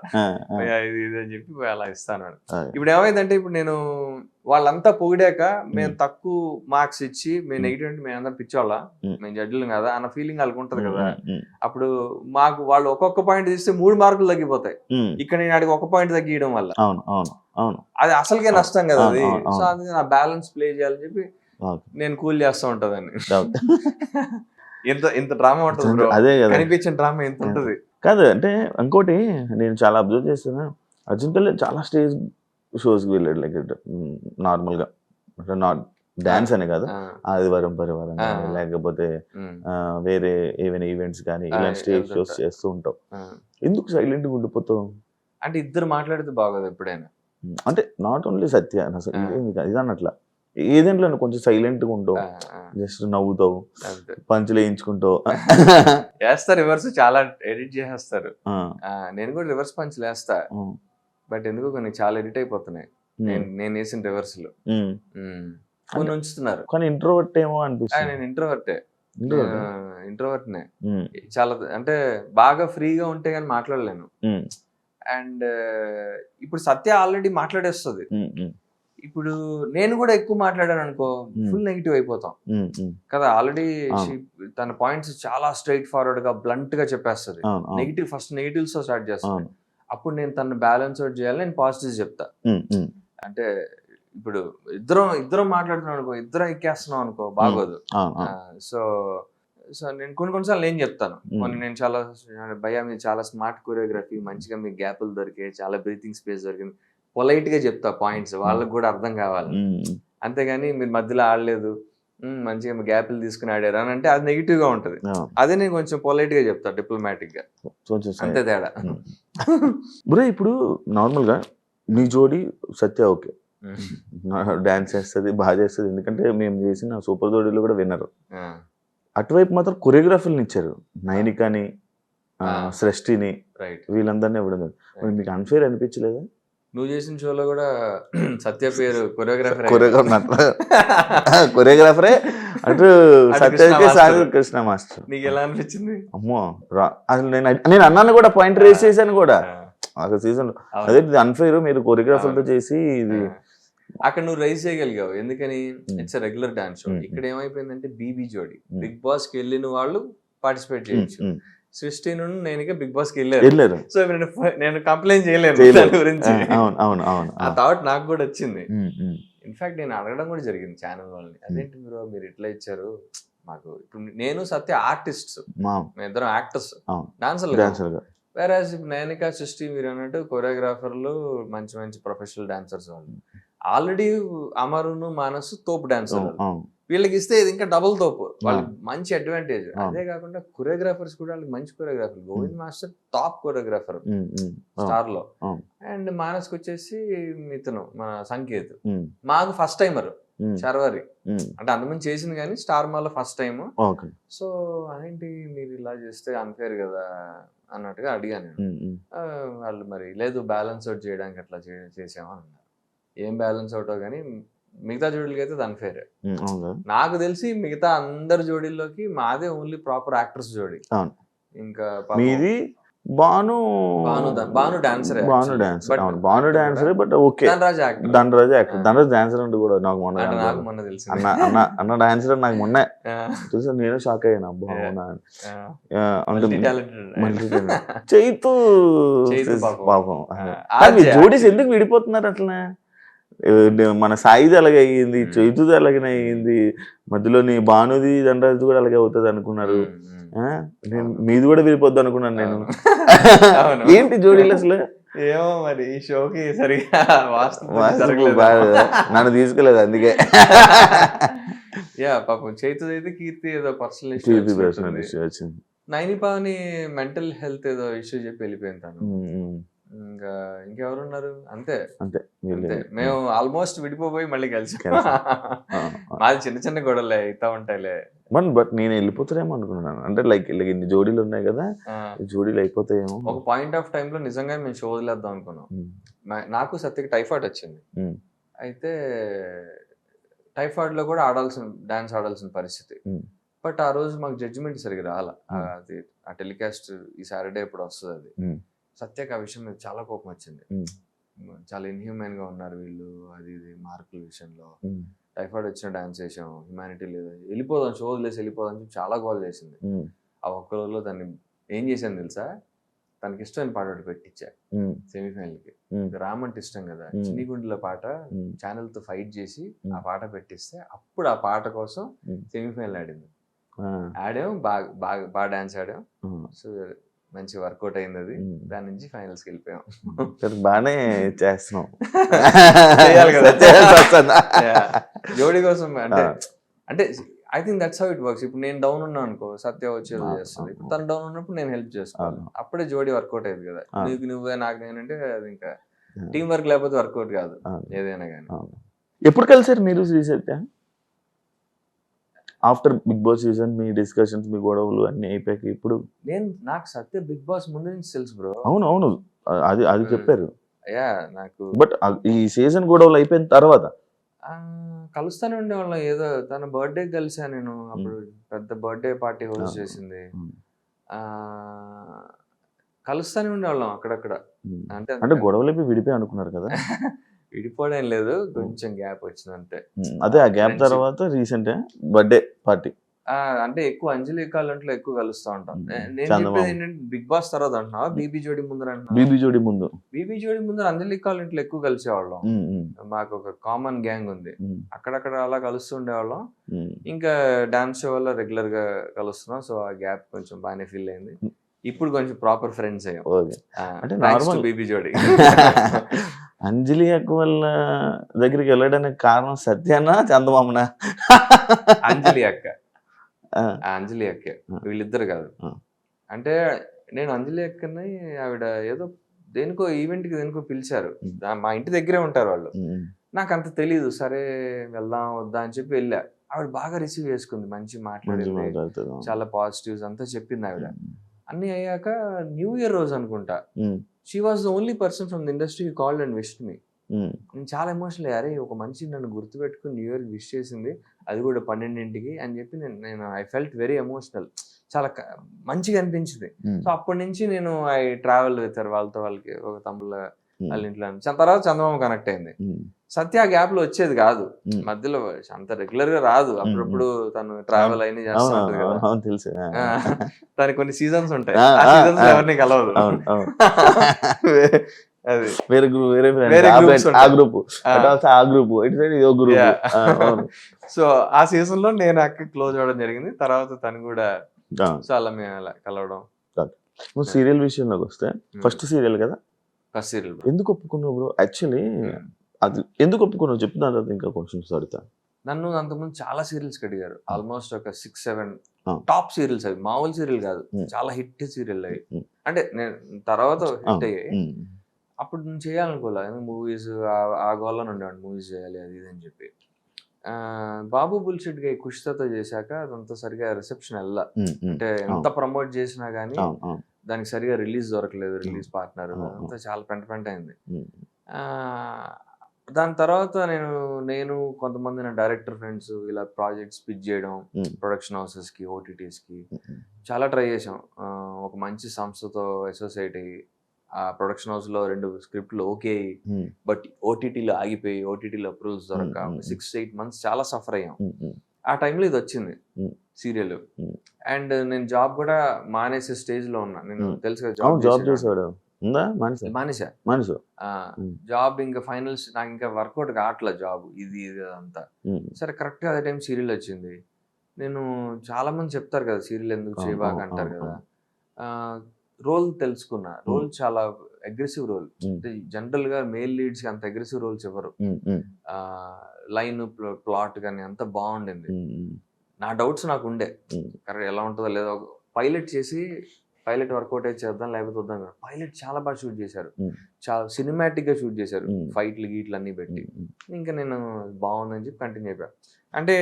Speaker 2: ఇది ఇది అని చెప్పి అలా ఇస్తాను. ఇప్పుడు ఏమైందంటే ఇప్పుడు నేను వాళ్ళంతా పొగిడాక మేము తక్కువ మార్క్స్ ఇచ్చి మేము నెగిటివ్ అంటే మేము అందరం పిచ్చోళ్ళ, మేము జడ్జిలు కదా అన్న ఫీలింగ్ వాళ్ళకి ఉంటది కదా. అప్పుడు మాకు వాళ్ళు ఒక్కొక్క పాయింట్ తీస్తే 3 మార్కులు తగ్గిపోతాయి. ఇక్కడ నేను అడిగి 1 పాయింట్ తగ్గియడం వల్ల అది అసలుకే నష్టం కదా అది. సో అందుకే నా బ్యాలెన్స్ ప్లే చేయాలని చెప్పి నేను కూల్ చేస్తూ ఉంటదండి. ఇంత డ్రామా ఉంటుంది,
Speaker 1: అదే కదా
Speaker 2: కనిపించిన డ్రామా ఎంత ఉంటది
Speaker 1: కాదు. అంటే ఇంకోటి నేను చాలా అబ్జర్వ్ చేస్తున్నా, అర్జున్ కళ్యాణ్ చాలా స్టేజ్ షోస్కి వెళ్ళాడు. లైక్ నార్మల్ గా డాన్స్ అనే కాదు, ఆదివారం పరివారం కానీ లేకపోతే వేరే ఏమైనా ఈవెంట్స్ కానీ ఇలాంటి స్టేజ్ షోస్ చేస్తూ ఉంటావు. ఎందుకు సైలెంట్ గా ఉండిపోతావు?
Speaker 2: అంటే ఇద్దరు మాట్లాడితే బాగోదు ఎప్పుడైనా.
Speaker 1: అంటే నాట్ ఓన్లీ సత్య, ఇది అన్నట్లా ఏదేంట్లో కొంచెం సైలెంట్ గా ఉంటావు, జస్ట్ నవ్వుతావు, పంచులు వేయించుకుంటావు.
Speaker 2: వేస్తారు రివర్స్, చాలా ఎడిట్ చేసేస్తారు. నేను కూడా రివర్స్ పంచులు వేస్తా, బట్ ఎందుకో కొన్ని చాలా ఎడిట్ అయిపోతున్నాయి నేను వేసిన రివర్స్ లో. కొన్ని ఉంచుతున్నారు.
Speaker 1: కానీ ఇంట్రోవర్ట్ ఏమో అనిపిస్తుంది.
Speaker 2: నేను ఇంట్రోవర్ట్నే చాలా, అంటే బాగా ఫ్రీగా ఉంటే కానీ మాట్లాడలేను. అండ్ ఇప్పుడు సత్య ఆల్రెడీ మాట్లాడేస్తుంది. ఇప్పుడు నేను కూడా ఎక్కువ మాట్లాడాను అనుకో ఫుల్ నెగిటివ్ అయిపోతాం కదా. ఆల్రెడీ తన పాయింట్స్ చాలా స్ట్రైట్ ఫార్వర్డ్ గా బ్లంట్ గా చెప్పేస్తుంది. నెగిటివ్ ఫస్ట్ నెగిటివ్స్ తో స్టార్ట్ చేస్తాను. అప్పుడు నేను తను బ్యాలెన్స్ అవుట్ చేయాలి, నేను పాజిటివ్స్ చెప్తా. అంటే ఇప్పుడు ఇద్దరం మాట్లాడుతున్నాం అనుకో, ఇద్దరం ఎక్కేస్తున్నాం అనుకో బాగోదు. సో నేను కొన్నిసార్లు నేను చెప్తాను, నేను చాలా భయ్యా మీరు చాలా స్మార్ట్ కొరియోగ్రఫీ, మంచిగా మీకు గ్యాప్లు దొరికాయి, చాలా బ్రీతింగ్ స్పేస్ దొరికింది, పొలైట్ గా చెప్తా పాయింట్స్, వాళ్ళకి కూడా అర్థం కావాలి. అంతేగాని మీరు మధ్యలో ఆడలేదు, మంచిగా మీ గ్యాప్లు తీసుకుని ఆడారు అని అంటే అది నెగిటివ్ గా ఉంటది. అదే నేను కొంచెం పొలైట్ గా చెప్తా, డిప్లొమాటిక్ గా, అంతే తేడా.
Speaker 1: బ్రో ఇప్పుడు నార్మల్ గా నీ జోడి సత్య ఓకే, డాన్స్ చేస్తుంది బాగా చేస్తుంది, ఎందుకంటే మేము చేసిన సూపర్ జోడీలో కూడా విన్నరు. అటువైపు మాత్రం కొరియోగ్రాఫర్ని ఇచ్చారు, నైనికాని, సృష్టిని, వీళ్ళందరినీ ఇవ్వడం. మీకు అన్ఫేర్ అనిపించలేదా?
Speaker 2: నువ్వు చేసిన షోలో కూడా సత్య పేరు
Speaker 1: కొరియోగ్రాఫరే అటు సత్య కృష్ణ మాస్టర్.
Speaker 2: నీకు ఎలా అనిపించింది?
Speaker 1: అమ్మో అసలు నేను అన్నాను కూడా, పాయింట్ రేస్ చేశాను కూడా ఆ సీజన్. అదే అన్ఫేర్, మీరు కొరియోగ్రాఫర్ తో చేసి ఇది
Speaker 2: అక్కడ నువ్వు రైజ్ చేయగలిగావు, ఎందుకని ఇట్స్ రెగ్యులర్ డాన్స్ షో. ఇక్కడ ఏమైపోయిందంటే బీబీ జోడి, బిగ్ బాస్ కి వెళ్ళిన వాళ్ళు పార్టిసిపేట్ చేయొచ్చు. సృష్టి నుండి నేను బిగ్ బాస్ కి వెళ్ళారు. సో నేను కంప్లైంట్ చేయలేను దాని గురించి. ఆ థాట్ నాకు కూడా వచ్చింది. ఇన్ఫాక్ట్ నేను అడగడం కూడా జరిగింది ఛానల్ వాళ్ళని, అదేంటి మీరు ఇట్లా ఇచ్చారు మాకు. ఇప్పుడు నేను సత్య ఆర్టిస్ట్, మేము ఇద్దరం యాక్టర్స్, డాన్సర్లు. వేరే ఇప్పుడు నైనికా సృష్టి మీరు అన్నట్టు కొరియోగ్రాఫర్లు, మంచి మంచి ప్రొఫెషనల్ డాన్సర్స్. వాళ్ళు ఆల్రెడీ అమరును మానసు తోపు డాన్సర్, వీళ్ళకి ఇస్తే ఇది ఇంకా డబుల్ తోపు, వాళ్ళకి మంచి అడ్వాంటేజ్. అదే కాకుండా కొరియోగ్రాఫర్స్ కూడా వాళ్ళకి మంచి choreographer. Govind master top choreographer star లో, అండ్ మానస్కి వచ్చేసి ఇతను మన సంకేత్, మాకు ఫస్ట్ టైమర్ శర్వరి, అంటే అంతమంది చేసింది కానీ స్టార్ మాలో ఫస్ట్ టైం. సో అదేంటి మీరు ఇలా చేస్తే అన్ఫేర్ కదా అన్నట్టుగా అడిగాను. వాళ్ళు మరి లేదు బ్యాలెన్స్ అవుట్ చేయడానికి అట్లా చేసామా అన్నారు. ఏం బ్యాలెన్స్ అవుట్ కానీ మిగతా జోడీలకి అయితే అన్ఫేర్. నాకు తెలిసి మిగతా అందరి జోడీల్లోకి మాదే ఓన్లీ ప్రాపర్ యాక్టర్స్ జోడీ. ఇంకా
Speaker 1: మీది Bhanu
Speaker 2: dancer,
Speaker 1: but okay Dhanraj actor, Dhanraj dancer అంటే కూడా నాకు మొన్న
Speaker 2: తెలుసు.
Speaker 1: అన్న డాన్సర్ నాకు మొన్న చూసా, నేను షాక్ అయ్యాను. అబ్బా చైతు పాపం, జోడీస్ ఎందుకు విడిపోతున్నారు అట్లా? మన సాయిది అలాగే అయ్యింది, చైతుది అలాగే అయ్యింది, మధ్యలోని భానుది ధనరాజ్ కూడా అలాగే అవుతుంది అనుకున్నారు. నేను మీది కూడా విడిపోద్దు అనుకున్నాను నేను. ఏంటి జోడీలు అసలు?
Speaker 2: ఏమో మరి ఈ షోకి సరిగా వాస్తు
Speaker 1: వాస్తు బాగా నన్ను తీసుకెళ్ళలేదు అందుకే.
Speaker 2: యా పాపం చైతు అయితే కీర్తి ఏదో పర్సనల్
Speaker 1: కీర్తి personal
Speaker 2: ఇష్యూ
Speaker 1: issue వచ్చింది.
Speaker 2: నైని పావని మెంటల్ హెల్త్ ఏదో ఇష్యూ చెప్పి వెళ్ళిపోయింది తను. ఇంకా ఇంకెవరున్నారు అంతే
Speaker 1: అంతే
Speaker 2: అంతే మేము ఆల్మోస్ట్ విడిపోయి మళ్ళీ కలిసి
Speaker 1: కలిసాం.
Speaker 2: మాది చిన్న చిన్న గొడవలే అవుతా ఉంటాయిలే.
Speaker 1: బట్ నేను వెళ్ళిపోతారేమో అనుకున్నాను. అంటే లైక్ ఇన్ని జోడీలు ఉన్నాయి కదా, ఈ జోడీలు అయిపోతాయేమో.
Speaker 2: ఒక పాయింట్ ఆఫ్ టైమ్ లో నిజంగా మేము షో వదిలేద్దాం అనుకున్నాం. నాకు సత్యకి టైఫాయిడ్ వచ్చింది. అయితే టైఫాయిడ్ లో కూడా డాన్స్ ఆడాల్సిన పరిస్థితి. బట్ ఆ రోజు మాకు జడ్జిమెంట్ సరిగ్గా రాలా. అది ఆ టెలికాస్ట్ ఈ సాటర్డే ఇప్పుడు వస్తుంది అది. సత్యకి ఆ విషయం మీద చాలా కోపం వచ్చింది. చాలా ఇన్హ్యూమన్ గా ఉన్నారు వీళ్ళు, అది ఇది మార్కుల విషయంలో. టైఫాయిడ్ వచ్చిన డాన్స్ చేసాం, హ్యుమానిటీ లేదు, వెళ్ళిపోదాం షో వదిలేసి వెళ్ళిపోదాం చెప్పి చాలా గోల్ చేసింది. ఆ ఒక్క రోజులో దాన్ని ఏం చేశాను తెలుసా, తనకి ఇష్టమైన పాట ఒకటి పెట్టించా సెమీఫైనల్ కి. రామ్ అంటే ఇష్టం కదా, చిన్ని గుండెల పాట ఛానల్ తో ఫైట్ చేసి ఆ పాట పెట్టిస్తే అప్పుడు ఆ పాట కోసం సెమీఫైనల్ ఆడింది. ఆడాం, బాగా డాన్స్ ఆడాం. సో మంచి వర్కౌట్ అయింది అది. దాని నుంచి ఫైనల్స్ కి వెళ్ళిపోయాం.
Speaker 1: బాగానే చేస్తున్నాం
Speaker 2: చేయాలి కదా జోడీ కోసం. అంటే I think that's how it works. ఇప్పుడు నేను డౌన్ ఉన్నా అనుకో, సత్య వచ్చేది చేస్తుంది. ఇప్పుడు తను డౌన్ ఉన్నప్పుడు నేను హెల్ప్ చేసుకోవాలి. అప్పుడే జోడీ వర్కౌట్ అయ్యేది కదా. నీకు నువ్వే నాకు నేనంటే అది ఇంకా టీం వర్క్ లేకపోతే వర్కౌట్ కాదు ఏదైనా కానీ.
Speaker 1: ఎప్పుడు కలిసారు మీరు Srisatya? After Big Boss season మీ డిస్కషన్స్, మీ గొడవలు అన్ని అయిపోయాక ఇప్పుడు?
Speaker 2: నాకు సత్య బిగ్ బాస్ ముందు నుంచి తెలుసు బ్రో.
Speaker 1: అవును అది చెప్పారు.
Speaker 2: నాకు
Speaker 1: బట్ ఈ సీజన్ గొడవలు అయిపోయిన తర్వాత
Speaker 2: కలుస్తానే ఉండేవాళ్ళం. ఏదో తన బర్త్డే కలిసా నేను. అప్పుడు పెద్ద బర్త్డే పార్టీ హోస్ట్ చేసింది. కలుస్తానే ఉండేవాళ్ళం అక్కడక్కడ.
Speaker 1: అంటే గొడవలు విడిపోయి అనుకున్నారు కదా?
Speaker 2: విడిపోవడం లేదు, కొంచెం గ్యాప్ వచ్చింది అంతే.
Speaker 1: అదే ఆ గ్యాప్ తర్వాత రీసెంట్ బర్త్డే పార్టీ
Speaker 2: అంటే ఎక్కువ అంజలి కాలంట్లో ఎక్కువ కలుస్తా ఉంటాం. నేను చెప్పేది ఏంటంటే బిగ్ బాస్ తర్వాత అంటున్నా, బీబీ జోడి ముందర అంటున్నా. బీబీ జోడి ముందర అంజలి కాలంట్లో ఎక్కువ కలిసేవాళ్ళం. మాకు ఒక కామన్ గ్యాంగ్ ఉంది, అక్కడక్కడ అలా కలుస్తూ ఉండేవాళ్ళం. ఇంకా డాన్స్ షో వల్ల రెగ్యులర్ గా కలుస్తున్నాం. సో ఆ గ్యాప్ కొంచెం బాగానే ఫీల్ అయింది. ఇప్పుడు కొంచెం ప్రాపర్ ఫ్రెండ్స్ అయ్యాం.
Speaker 1: అంటే నార్మల్
Speaker 2: బీబీ జోడి.
Speaker 1: అంజలి అక్క వాళ్ళ దగ్గరికి వెళ్ళడానికి కారణం సత్యానా చందమామనా?
Speaker 2: అంజలి అక్క వీళ్ళిద్దరు కాదు. అంటే నేను అంజలి అక్కని ఆవిడ ఏదో దేనికో ఈవెంట్ కి దేనికో పిలిచారు. మా ఇంటి దగ్గరే ఉంటారు వాళ్ళు. నాకు అంత తెలీదు. సరే వెళ్దాం వద్దా అని చెప్పి వెళ్ళా. ఆవిడ బాగా రిసీవ్ చేసుకుంది, మంచి మాట్లాడింది, చాలా పాజిటివ్స్ అంతా చెప్పింది ఆవిడ. అన్ని అయ్యాక న్యూ ఇయర్ రోజు అనుకుంటా, she was the only person from the industry who called and wished me. నేను చాలా ఎమోషనల్. అరే ఒక మనిషి నన్ను గుర్తుపెట్టుకుని న్యూ ఇయర్ విష్ చేసింది, అది కూడా 12ంటికి అని చెప్పి నేను ఐ ఫెల్ట్ వెరీ ఎమోషనల్. చాలా మంచిగా అనిపించింది. సో అప్పటి నుంచి నేను ఐ ట్రావెల్ విత్ వాళ్ళకి ఒక తమ్ముళ్ళ వాళ్ళ ఇంట్లో. తర్వాత చందమామ కనెక్ట్ అయింది. సత్య గ్యాప్ లో వచ్చేది కాదు, మధ్యలో అంత రెగ్యులర్ గా రాదు. అప్పుడప్పుడు తను ట్రావెల్ అయినా చేస్తా ఉంటది కదా,
Speaker 1: తెలుసు.
Speaker 2: దానికి కొన్ని సీజన్స్ ఉంటాయి, ఆ సీజన్స్ ఎవరిని కలవదు. అది
Speaker 1: వేరే గ్రూప్.
Speaker 2: సో ఆ సీజన్ లో నేను అక్క క్లోజ్ అవ్వడం జరిగింది. తర్వాత తను కూడా, సో అలా మేము అలా కలవడం.
Speaker 1: సీరియల్ విషయంలోకి వస్తే ఫస్ట్ సీరియల్ కదా,
Speaker 2: ఫస్ట్ సీరియల్.
Speaker 1: ఎందుకు ఒప్పుకున్నావు బ్రో? యాక్చువల్లీ అది ఎందుకు ఒప్పుకున్నావు చెప్పిన తర్వాత ఇంకా క్వశ్చన్స్ అడుగుతా.
Speaker 2: నన్ను అంతకుముందు చాలా సీరియల్స్ అడిగారు, ఆల్మోస్ట్ ఒక 6-7 టాప్ సీరియల్స్. అవి మామూలు సీరియల్ కాదు, చాలా హిట్ సీరియల్ అవి. అంటే నేను తర్వాత హిట్ అయ్యాయి. అప్పుడు నేను చేయాలనుకోలే, మూవీస్ ఆ గోల్లో ఉండేవాడిని, మూవీస్ చేయాలి అది ఇది అని చెప్పి. బాబు బుల్షిట్ గా కుషితతో చేశాక అదంతా సరిగా రిసెప్షన్ వెళ్ళా. అంటే ఎంత ప్రమోట్ చేసినా గానీ దానికి సరిగా రిలీజ్ దొరకలేదు, రిలీజ్ పార్ట్నర్ అంతా చాలా పెంట అయింది. దాని తర్వాత నేను కొంతమంది నా డైరెక్టర్ ఫ్రెండ్స్ ఇలా ప్రాజెక్ట్స్ పిచ్ చేయడం, ప్రొడక్షన్ హౌసెస్ కి, ఓటీటీస్ కి చాలా ట్రై చేసాం. ఒక మంచి సంస్థతో అసోసియేట్ అయ్యి ఆ ప్రొడక్షన్ హౌస్ లో 2 స్క్రిప్ట్లు ఓకే, బట్ ఓటీటీలో ఆగిపోయి, ఓటీటీలో అప్రూవల్స్ దొరక 6-8 months చాలా సఫర్ అయ్యాం. ఆ టైంలో ఇది వచ్చింది సీరియల్. అండ్ నేను జాబ్ కూడా మానేసే స్టేజ్ లో ఉన్నా. నేను తెలుసు కదా జాబ్
Speaker 1: చేసాడు,
Speaker 2: మానేసా జాబ్. ఇంకా ఫైనల్స్ నాకు ఇంకా వర్కౌట్ కావట్లేదు జాబ్, ఇది అంతా. సరే కరెక్ట్ గా అదే టైం సీరియల్ వచ్చింది. నేను చాలా మంది చెప్తారు కదా సీరియల్ ఎందుకు చేయబాక అంటారు కదా. రోల్ తెలుసుకున్నా, రోల్ చాలా అగ్రెసివ్ రోల్. అంటే జనరల్ గా మేల్ లీడ్స్ కి అంత అగ్రెసివ్ రోల్స్ ఇవ్వరు. లైన్ ప్లాట్ కానీ అంత బాగుండింది. నా డౌట్స్ నాకు ఉండే కరెక్ట్ ఎలా ఉంటుందో లేదో. పైలట్ చేసి పైలట్ వర్కౌట్ అయితే చేద్దాం లేకపోతే వద్దాం. పైలట్ చాలా బాగా షూట్ చేశారు, చాలా సినిమాటిక్ గా షూట్ చేశారు, ఫైట్లు గీట్లు అన్ని పెట్టి. ఇంకా నేను బాగుందని చెప్పి కంటిన్యూ అయిపోయా. అంటే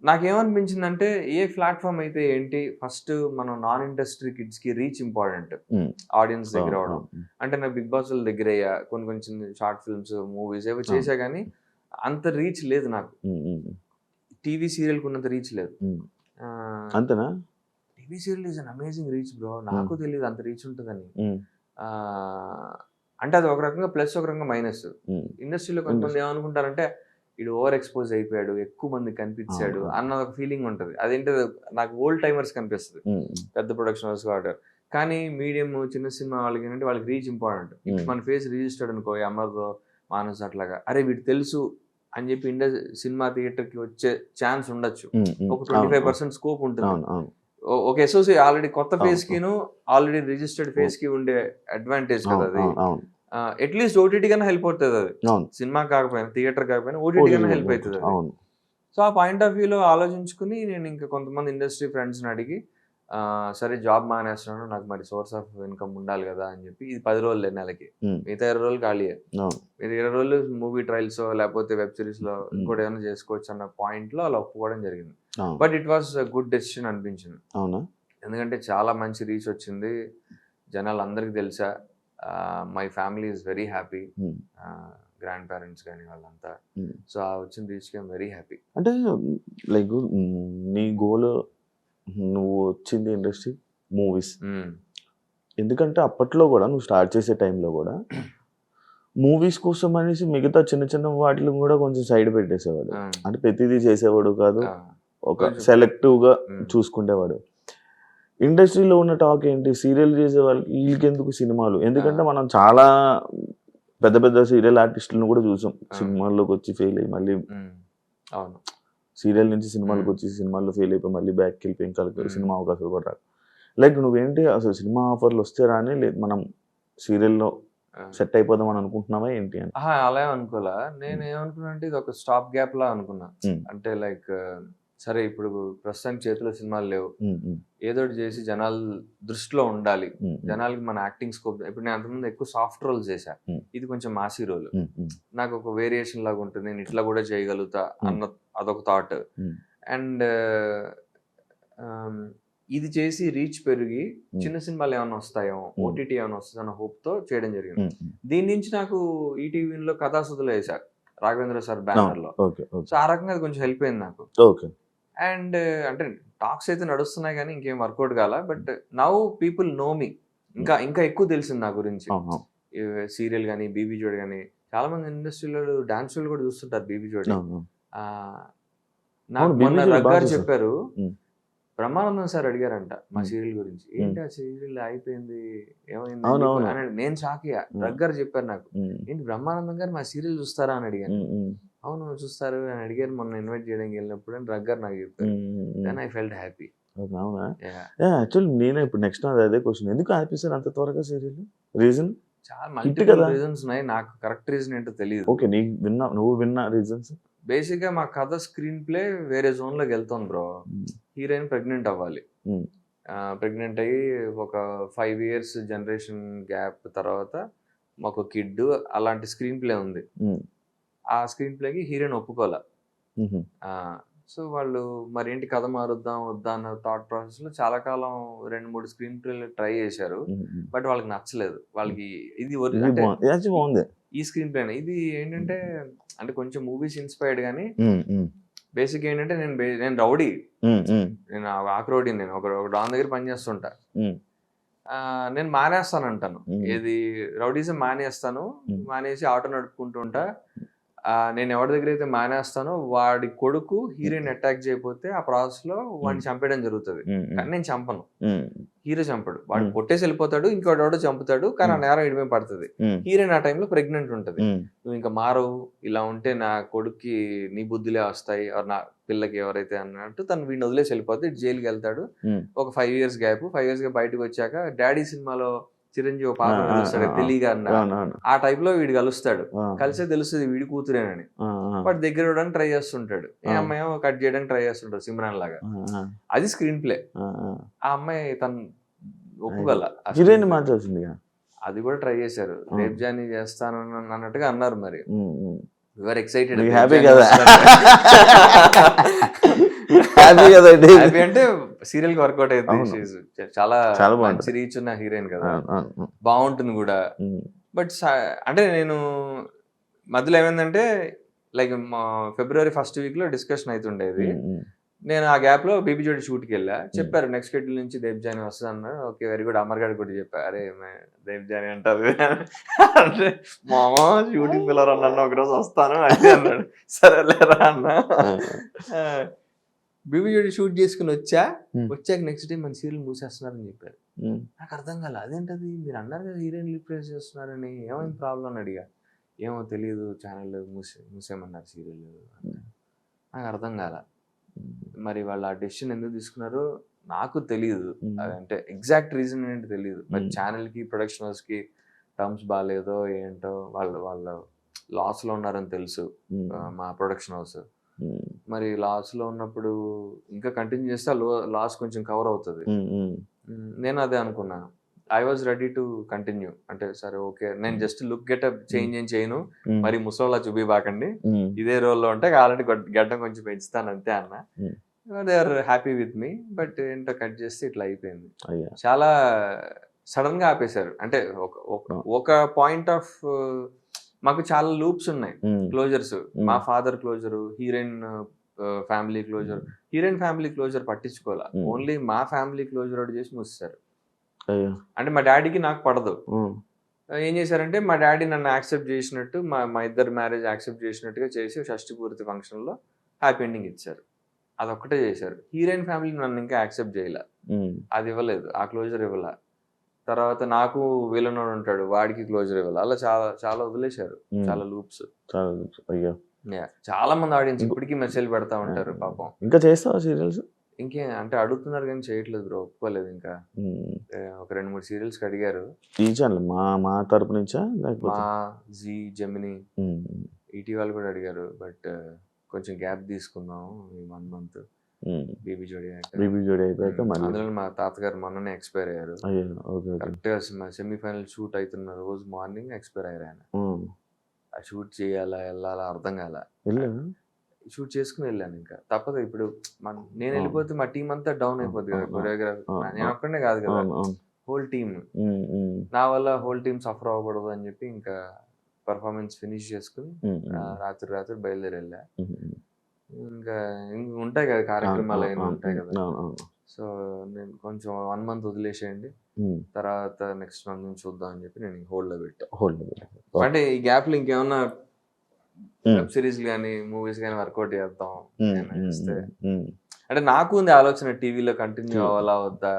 Speaker 2: నాకేమనిపించిందంటే ఏ ప్లాట్ఫామ్ అయితే ఏంటి, ఫస్ట్ మనం నాన్ ఇండస్ట్రీ కిడ్స్ కి రీచ్ ఇంపార్టెంట్, ఆడియన్స్ దగ్గర అవడం. అంటే నాకు బిగ్ బాస్ దగ్గర అయ్యా, కొన్ని చిన్న షార్ట్ ఫిల్మ్స్ మూవీస్ ఏవో చేశా కానీ అంత రీచ్ లేదు నాకు. టీవీ సీరియల్ ఉన్నంత రీచ్ లేదు.
Speaker 1: అంతేనా?
Speaker 2: TV serial is an amazing reach bro. నాకు తెలియదు అంత రీచ్ ఉంటుందని. అంటే అది ఒక రకంగా ప్లస్, ఒక రకంగా మైనస్. ఇండస్ట్రీలో కొంతమంది ఏమనుకుంటారంటే ఇడు ఓవర్ ఎక్స్పోజ్ అయిపోయాడు, ఎక్కువ మంది కనిపించాడు అన్న ఒక ఫీలింగ్ ఉంటుంది. అదేంటి నాకు ఓల్డ్ టైమర్స్ కనిపిస్తుంది, పెద్ద ప్రొడక్షన్ హౌస్ వాటర్. కానీ మీడియం చిన్న సినిమా వాళ్ళకి ఏంటంటే వాళ్ళకి రీచ్ ఇంపార్టెంట్. మన ఫేస్ రిజిస్టర్డ్ అనుకో, అమర్తో మానస్ అట్లాగా, అరే వీడు తెలుసు అని చెప్పి సినిమా థియేటర్ కి వచ్చే ఛాన్స్ ఉండొచ్చు. ఒక 25% స్కోప్ ఉంటుంది. ఒక అసోసియేట్ ఆల్రెడీ కొత్త ఫేస్ కిను ఆల్రెడీ రిజిస్టర్డ్ ఫేస్ కి ఉండే అడ్వాంటేజ్ కదా అది. అట్లీస్ట్ ఓటీటీ కన్నా హెల్ప్ అవుతుంది అది. సినిమా కాకపోయినా, థియేటర్ కాకపోయినా ఓటీటీ కన్నా హెల్ప్ అవుతుంది. సో ఆ పాయింట్ ఆఫ్ వ్యూలో ఆలోచించుకుని నేను ఇంకా కొంతమంది ఇండస్ట్రీ ఫ్రెండ్స్ని అడిగి సరే జాబ్ మానేస్తున్నాను, నాకు మరి సోర్స్ ఆఫ్ ఇన్కమ్ ఉండాలి కదా అని చెప్పి, ఇది 10 రోజులు నెలకి, మిగతా 20 రోజులు ఖాళీయే. ఇది 20 రోజులు మూవీ ట్రయల్స్ లేకపోతే వెబ్ సిరీస్ లో ఇంకోటి ఏమైనా చేసుకోవచ్చు అన్న పాయింట్ లో అలా ఒప్పుకోవడం జరిగింది. But it was good decision అనిపించింది. ఎందుకంటే చాలా మంచి రీచ్ వచ్చింది, జనాలు అందరికి తెలుసా, my family is very happy, grand parents కానీ వాళ్ళంతా. సో ఆ వచ్చిన రీచ్కి ఐమ్ వెరీ హ్యాపీ.
Speaker 1: అంటే లైక్ నీ గోల్, నువ్వు వచ్చింది ఇండస్ట్రీ మూవీస్. ఎందుకంటే అప్పట్లో కూడా నువ్వు స్టార్ట్ చేసే టైంలో కూడా మూవీస్ కోసం అనేసి మిగతా చిన్న చిన్న వాటిని కూడా కొంచెం సైడ్ పెట్టేసేవాడు. అంటే ప్రతిదీ చేసేవాడు కాదు, ఒక సెలెక్టివ్గా చూసుకునేవాడు. ఇండస్ట్రీలో ఉన్న టాక్ ఏంటి, సీరియల్ చేసే వాళ్ళకి వీళ్ళకి ఎందుకు సినిమాలు? ఎందుకంటే మనం చాలా పెద్ద పెద్ద సీరియల్ ఆర్టిస్టులను కూడా చూసాం, సినిమాల్లోకి వచ్చి ఫెయిల్ అయ్యి మళ్ళీ సీరియల్ నుంచి సినిమాలకు వచ్చి సినిమాల్లో ఫెయిల్ అయిపోయి మళ్ళీ బ్యాక్కి వెళ్ళిపోయి ఇంకా సినిమా అవకాశాలు కూడా రాదు. లైక్ నువ్వేంటి అసలు సినిమా ఆఫర్లు వస్తే రాని, లేదు మనం సీరియల్లో సెట్ అయిపోదాం అని అనుకుంటున్నావా ఏంటి అని?
Speaker 2: అలా అనుకోలే. నేను ఏమనుకున్నా అంటే ఇది ఒక స్టాప్ గ్యాప్ లా అనుకున్నా. అంటే లైక్ సరే ఇప్పుడు ప్రస్తుతానికి చేతిలో సినిమాలు లేవు, ఏదో ఒకటి చేసి జనాల దృష్టిలో ఉండాలి, జనాలకి మన యాక్టింగ్ స్కోప్. ఇప్పుడు నేను అంతకుముందు ఎక్కువ సాఫ్ట్ రోల్ చేశా, ఇది కొంచెం మాసీ రోల్, నాకు ఒక వేరియేషన్ లాగా ఉంటుంది, నేను ఇట్లా కూడా చేయగలుగుతా అన్న అదొక థాట్. అండ్ ఇది చేసి రీచ్ పెరిగి చిన్న సినిమాలు ఏమైనా వస్తాయో, ఓటీటీ ఏమైనా వస్తుందో అన్న హోప్ తో చేయడం జరిగింది. దీని నుంచి నాకు ఈటీవీలో కథాసుధులు వేశారు రాఘవేంద్ర సార్ బ్యానర్ లో. సో ఆ రకంగా అది కొంచెం హెల్ప్ అయింది నాకు. అండ్ అంటే టాక్స్ అయితే నడుస్తున్నాయి కానీ ఇంకేం వర్కౌట్ కాల. బట్ నౌ పీపుల్ నో మీ, ఇంకా ఇంకా ఎక్కువ తెలిసింది నా గురించి. సీరియల్ కానీ బీబీ జోడి కానీ చాలా మంది ఇండస్ట్రీలో డాన్స్ షోలు కూడా చూస్తుంటారు బీబీ జోడి. నాకు మొన్న రగ్గారు చెప్పారు, బ్రహ్మానందం సార్ అడిగారంట మా సీరియల్ గురించి, ఏంటి ఆ సీరియల్ అయిపోయింది ఏమైంది. నేను షాక్ అయ్యా. రగ్గారు చెప్పారు నాకు, ఏంటి బ్రహ్మానందం గారు మా సీరియల్ చూస్తారా అని అడిగాను. అవును చూస్తారు అని అడిగారు మొన్న ఇన్వైట్ చేయడానికి వెళ్ళినప్పుడు అని రగ్గారు నాకు చెప్పారు. Then I felt happy.
Speaker 1: అవునా? యాక్చువల్లీ నేనే ఇప్పుడు నెక్స్ట్ అదే క్వశ్చన్, ఎందుకు ఆపేసారు అంత త్వరగా సీరియల్? రీజన్
Speaker 2: చాలా మల్టిపుల్ రీజన్స్ ఉన్నాయి, నాకు కరెక్ట్ రీజన్ ఏంటో తెలియదు.
Speaker 1: ఓకే, నువ్వు విన్న రీజన్స్?
Speaker 2: బేసిక్ గా మా కథ స్క్రీన్ ప్లే వేరే జోన్ లోకి వెళ్తుంది బ్రో. హీరోయిన్ ప్రెగ్నెంట్ అవ్వాలి, ప్రెగ్నెంట్ అయ్యి ఒక 5 years జనరేషన్ గ్యాప్ తర్వాత మాకు కిడ్, అలాంటి స్క్రీన్ ప్లే ఉంది. ఆ స్క్రీన్ ప్లేకి హీరోయిన్ ఒప్పుకోలే. సో వాళ్ళు మరేంటి కథ మారుద్దాం వద్దా అన్న థాట్ ప్రాసెస్ లో చాలా కాలం 2-3 స్క్రీన్ ప్లేలు ట్రై చేశారు. బట్ వాళ్ళకి నచ్చలేదు. వాళ్ళకి ఇది ఈ స్క్రీన్ ప్లే ఇది ఏంటంటే అంటే కొంచెం మూవీస్ ఇన్స్పైర్డ్ కానీ బేసిక్ ఏంటంటే నేను రౌడీ, నేను ఆక్రౌడీ, నేను ఒక డాన్ దగ్గర పనిచేస్తుంటా. నేను మానేస్తాను అంటాను, ఏది రౌడీజం మానేస్తాను, మానేసి ఆటో నడుపుకుంటూ ఉంటా. నేను ఎవరి దగ్గర అయితే మానేస్తానో వాడి కొడుకు హీరోయిన్ అటాక్ చేయకపోతే ఆ ప్రాసెస్ లో వాడిని చంపేయడం జరుగుతుంది. కానీ నేను చంపను, హీరో చంపడు, వాడు కొట్టేసి వెళ్ళిపోతాడు, ఇంకోటి ఎవడో చంపుతాడు, కానీ ఆ నేరం ఇడిమే పడుతుంది. హీరోయిన్ ఆ టైంలో ప్రెగ్నెంట్ ఉంటుంది. నువ్వు ఇంకా మారవు, ఇలా ఉంటే నా కొడుక్కి నీ బుద్ధిలే వస్తాయి, నా పిల్లకి ఎవరైతే అన్నట్టు తను వీడిని వదిలేసి వెళ్ళిపోతే జైలుకి వెళ్తాడు. ఒక 5 years గ్యాప్, 5 years బయటకు వచ్చాక డాడీ సినిమాలో చిరంజీవి పాప కలుస్తాడు తెలియగా అన్న
Speaker 1: అవునవును.
Speaker 2: ఆ టైప్ లో వీడు కలుస్తాడు.
Speaker 1: ఆ,
Speaker 2: కలిసే తెలుస్తుంది వీడి కూతురేనని.
Speaker 1: ఆ, ఆ,
Speaker 2: వాడు దగ్గర ఇవ్వడానికి ట్రై చేస్తుంటాడు. ఈ అమ్మాయి కట్ చేయడానికి ట్రై చేస్తుంటాడు సిమ్రాన్ లాగా.
Speaker 1: ఆ,
Speaker 2: అది స్క్రీన్ ప్లే.
Speaker 1: ఆ, ఆ.
Speaker 2: ఆ అమ్మాయి తను ఒప్పుకోల. ఆ
Speaker 1: హీరోయిన్
Speaker 2: screen play.
Speaker 1: మార్చాల్సింది.
Speaker 2: అది కూడా ట్రై చేశారు. రేప్ జానీ చేస్తాను అన్నట్టుగా అన్నారు. మరి యువర్ ఎక్సైటెడ్.
Speaker 1: హ్యాపీ కదా, హ్యాపీ కదండి.
Speaker 2: హ్యాపీ అంటే సీరియల్ కి వర్కౌట్
Speaker 1: అవును.
Speaker 2: అయింది. చాలా
Speaker 1: చాలా
Speaker 2: మంచి
Speaker 1: బాగుంటది.
Speaker 2: రీచ్ ఉన్న హీరోయిన్ కదా,
Speaker 1: అవును, అవును.
Speaker 2: బాగుంటుంది కూడా. బట్ అంటే నేను మధ్యలో ఏమైందంటే లైక్ మా ఫిబ్రవరి ఫస్ట్ వీక్ లో డిస్కషన్ అవుతుండేది. నేను ఆ గ్యాప్ లో బేబీ జోడి షూట్ కి వెళ్ళా. చెప్పారు నెక్స్ట్ షెడ్యూల్ నుంచి దేవ్ జానీ వస్తుంది అన్నారు. Okay very good. అమర్ గారికి కూడా చెప్పా, అరే దేవ్ జానీ అంటారు అంటే మామా షూటింగ్ పిల్లర్ అన్న ఒకరోజు వస్తాను అంటే అన్నాడు. సరేలేరా అన్న. బేబీ జోడి షూట్ చేసుకుని వచ్చాక నెక్స్ట్ డే మన సీరియల్ మూసేస్తున్నారని చెప్పారు. నాకు అర్థం కాలే, అదేంటది మీరు అన్నారు కదా హీరోయిన్ రిప్లేస్ చేస్తున్నారని, ఏమైంది ప్రాబ్లం అని అడిగా. ఏమో తెలియదు ఛానల్ మూసేయమన్నారు సీరియల్. నాకు అర్థం కాల. మరి వాళ్ళు ఆ డెసిషన్ ఎందుకు తీసుకున్నారో నాకు తెలియదు. అంటే ఎగ్జాక్ట్ రీజన్ ఏంటో తెలియదు. బట్ ఛానల్కి ప్రొడక్షన్ హౌస్కి టర్మ్స్ బాగాలేదో ఏంటో, వాళ్ళ లాస్లో ఉన్నారని తెలుసు మా ప్రొడక్షన్ హౌస్. మరి లాస్లో ఉన్నప్పుడు ఇంకా కంటిన్యూ చేస్తే లాస్ కొంచెం కవర్ అవుతుంది. నేను అదే అనుకున్నాను. I was ready to continue. అంటే సరే ఓకే నేను జస్ట్ లుక్ గెటప్ చేంజ్ ఏం చేయను, మరి ముసలోలా చూపిబాకండి, ఇదే రోల్లో ఉంటే కావాలంటే గడ్డం కొంచెం పెంచుతాను అంతే అన్న. They are happy with me. But ఏంటో కట్ చేస్తే ఇట్లా అయిపోయింది. చాలా సడన్ గా ఆపేశారు. అంటే ఒక పాయింట్ ఆఫ్ మాకు చాలా లూప్స్ ఉన్నాయి, క్లోజర్స్. మా father closure, heroine family closure. Heroine family closure పట్టించుకోవాలా, ఓన్లీ మా ఫ్యామిలీ క్లోజర్ ఒకటి చేసి మూసేశారు. అంటే మా డాడీకి నాకు పడదు. ఏం చేశారంటే మా డాడీ నన్ను యాక్సెప్ట్ చేసినట్టు, మా ఇద్దరు మ్యారేజ్ యాక్సెప్ట్ చేసినట్టుగా చేసి షష్టి పూర్తి ఫంక్షన్ లో హ్యాపీ ఎండింగ్ ఇచ్చారు. అదొక్కటే చేశారు. హీరోయిన్ ఫ్యామిలీ నన్ను ఇంకా యాక్సెప్ట్ చేయలే, అది ఇవ్వలేదు, ఆ క్లోజర్ ఇవ్వలే. తర్వాత నాకు విలనోడు ఉంటాడు, వాడికి క్లోజర్ ఇవ్వాలి. అలా చాలా చాలా వదిలేశారు, చాలా లూప్స్. చాలా మంది ఆడియన్స్ ఇప్పటికీ మెసేజ్ పెడతా ఉంటారు పాపం.
Speaker 1: ఇంకా చేస్తావా సీరియల్స్?
Speaker 2: ఇంకే అంటే అడుగుతున్నారు కానీ చేయట్లేదు బ్రో, ఒప్పుకోలేదు ఇంకా. ఒక 2-3 సీరియల్స్ అడిగారు.
Speaker 1: ఈ ఛానల్ మా తరపు నుంచా
Speaker 2: మా జీ, జెమిని, ఈటీ వాళ్ళు కూడా అడిగారు. బట్ కొంచెం గ్యాప్ తీసుకుందాం ఈ 1 month. బేబీ జోడి
Speaker 1: అయిపోయాక
Speaker 2: అందులో మా తాతగారు మొన్ననే ఎక్స్పైర్ అయ్యారు. కరెక్ట్ గా సెమీఫైనల్ షూట్ అవుతున్న రోజు మార్నింగ్ ఎక్స్పైర్ అయ్యారు ఆయన. ఆ షూట్ చేయాలా వెళ్ళాలా అర్థం కాల. షూట్ చేసుకుని వెళ్ళాను. ఇంకా తప్పదు. ఇప్పుడు నేను వెళ్ళిపోతే మా టీం అంతా డౌన్ అయిపోద్ది కదా. కొరియోగ్రాఫర్ నేను ఒక్కడే కాదు కదా, హోల్ టీమ్. నా వల్ల హోల్ టీమ్ సఫర్ అవ్వకూడదు అని చెప్పి ఇంకా పర్ఫార్మెన్స్ ఫినిష్ చేసుకుని రాత్రి బయలుదేరి వెళ్ళా. ఇంకా ఉంటాయి కదా కార్యక్రమాలు అయినా ఉంటాయి కదా. సో నేను కొంచెం 1 month వదిలేసేయండి, తర్వాత నెక్స్ట్ మంత్ నుంచి చూద్దాం అని చెప్పి నేను హోల్డ్ లో పెట్టా. అంటే ఈ గ్యాప్ లో ఇంకేమన్నా వెబ్ సిరీస్ కానీ మూవీస్ కానీ వర్కౌట్ చేద్దాం చేస్తే. అంటే నాకు ఉంది ఆలోచన, టీవీలో కంటిన్యూ అవ్వాలా వద్దా,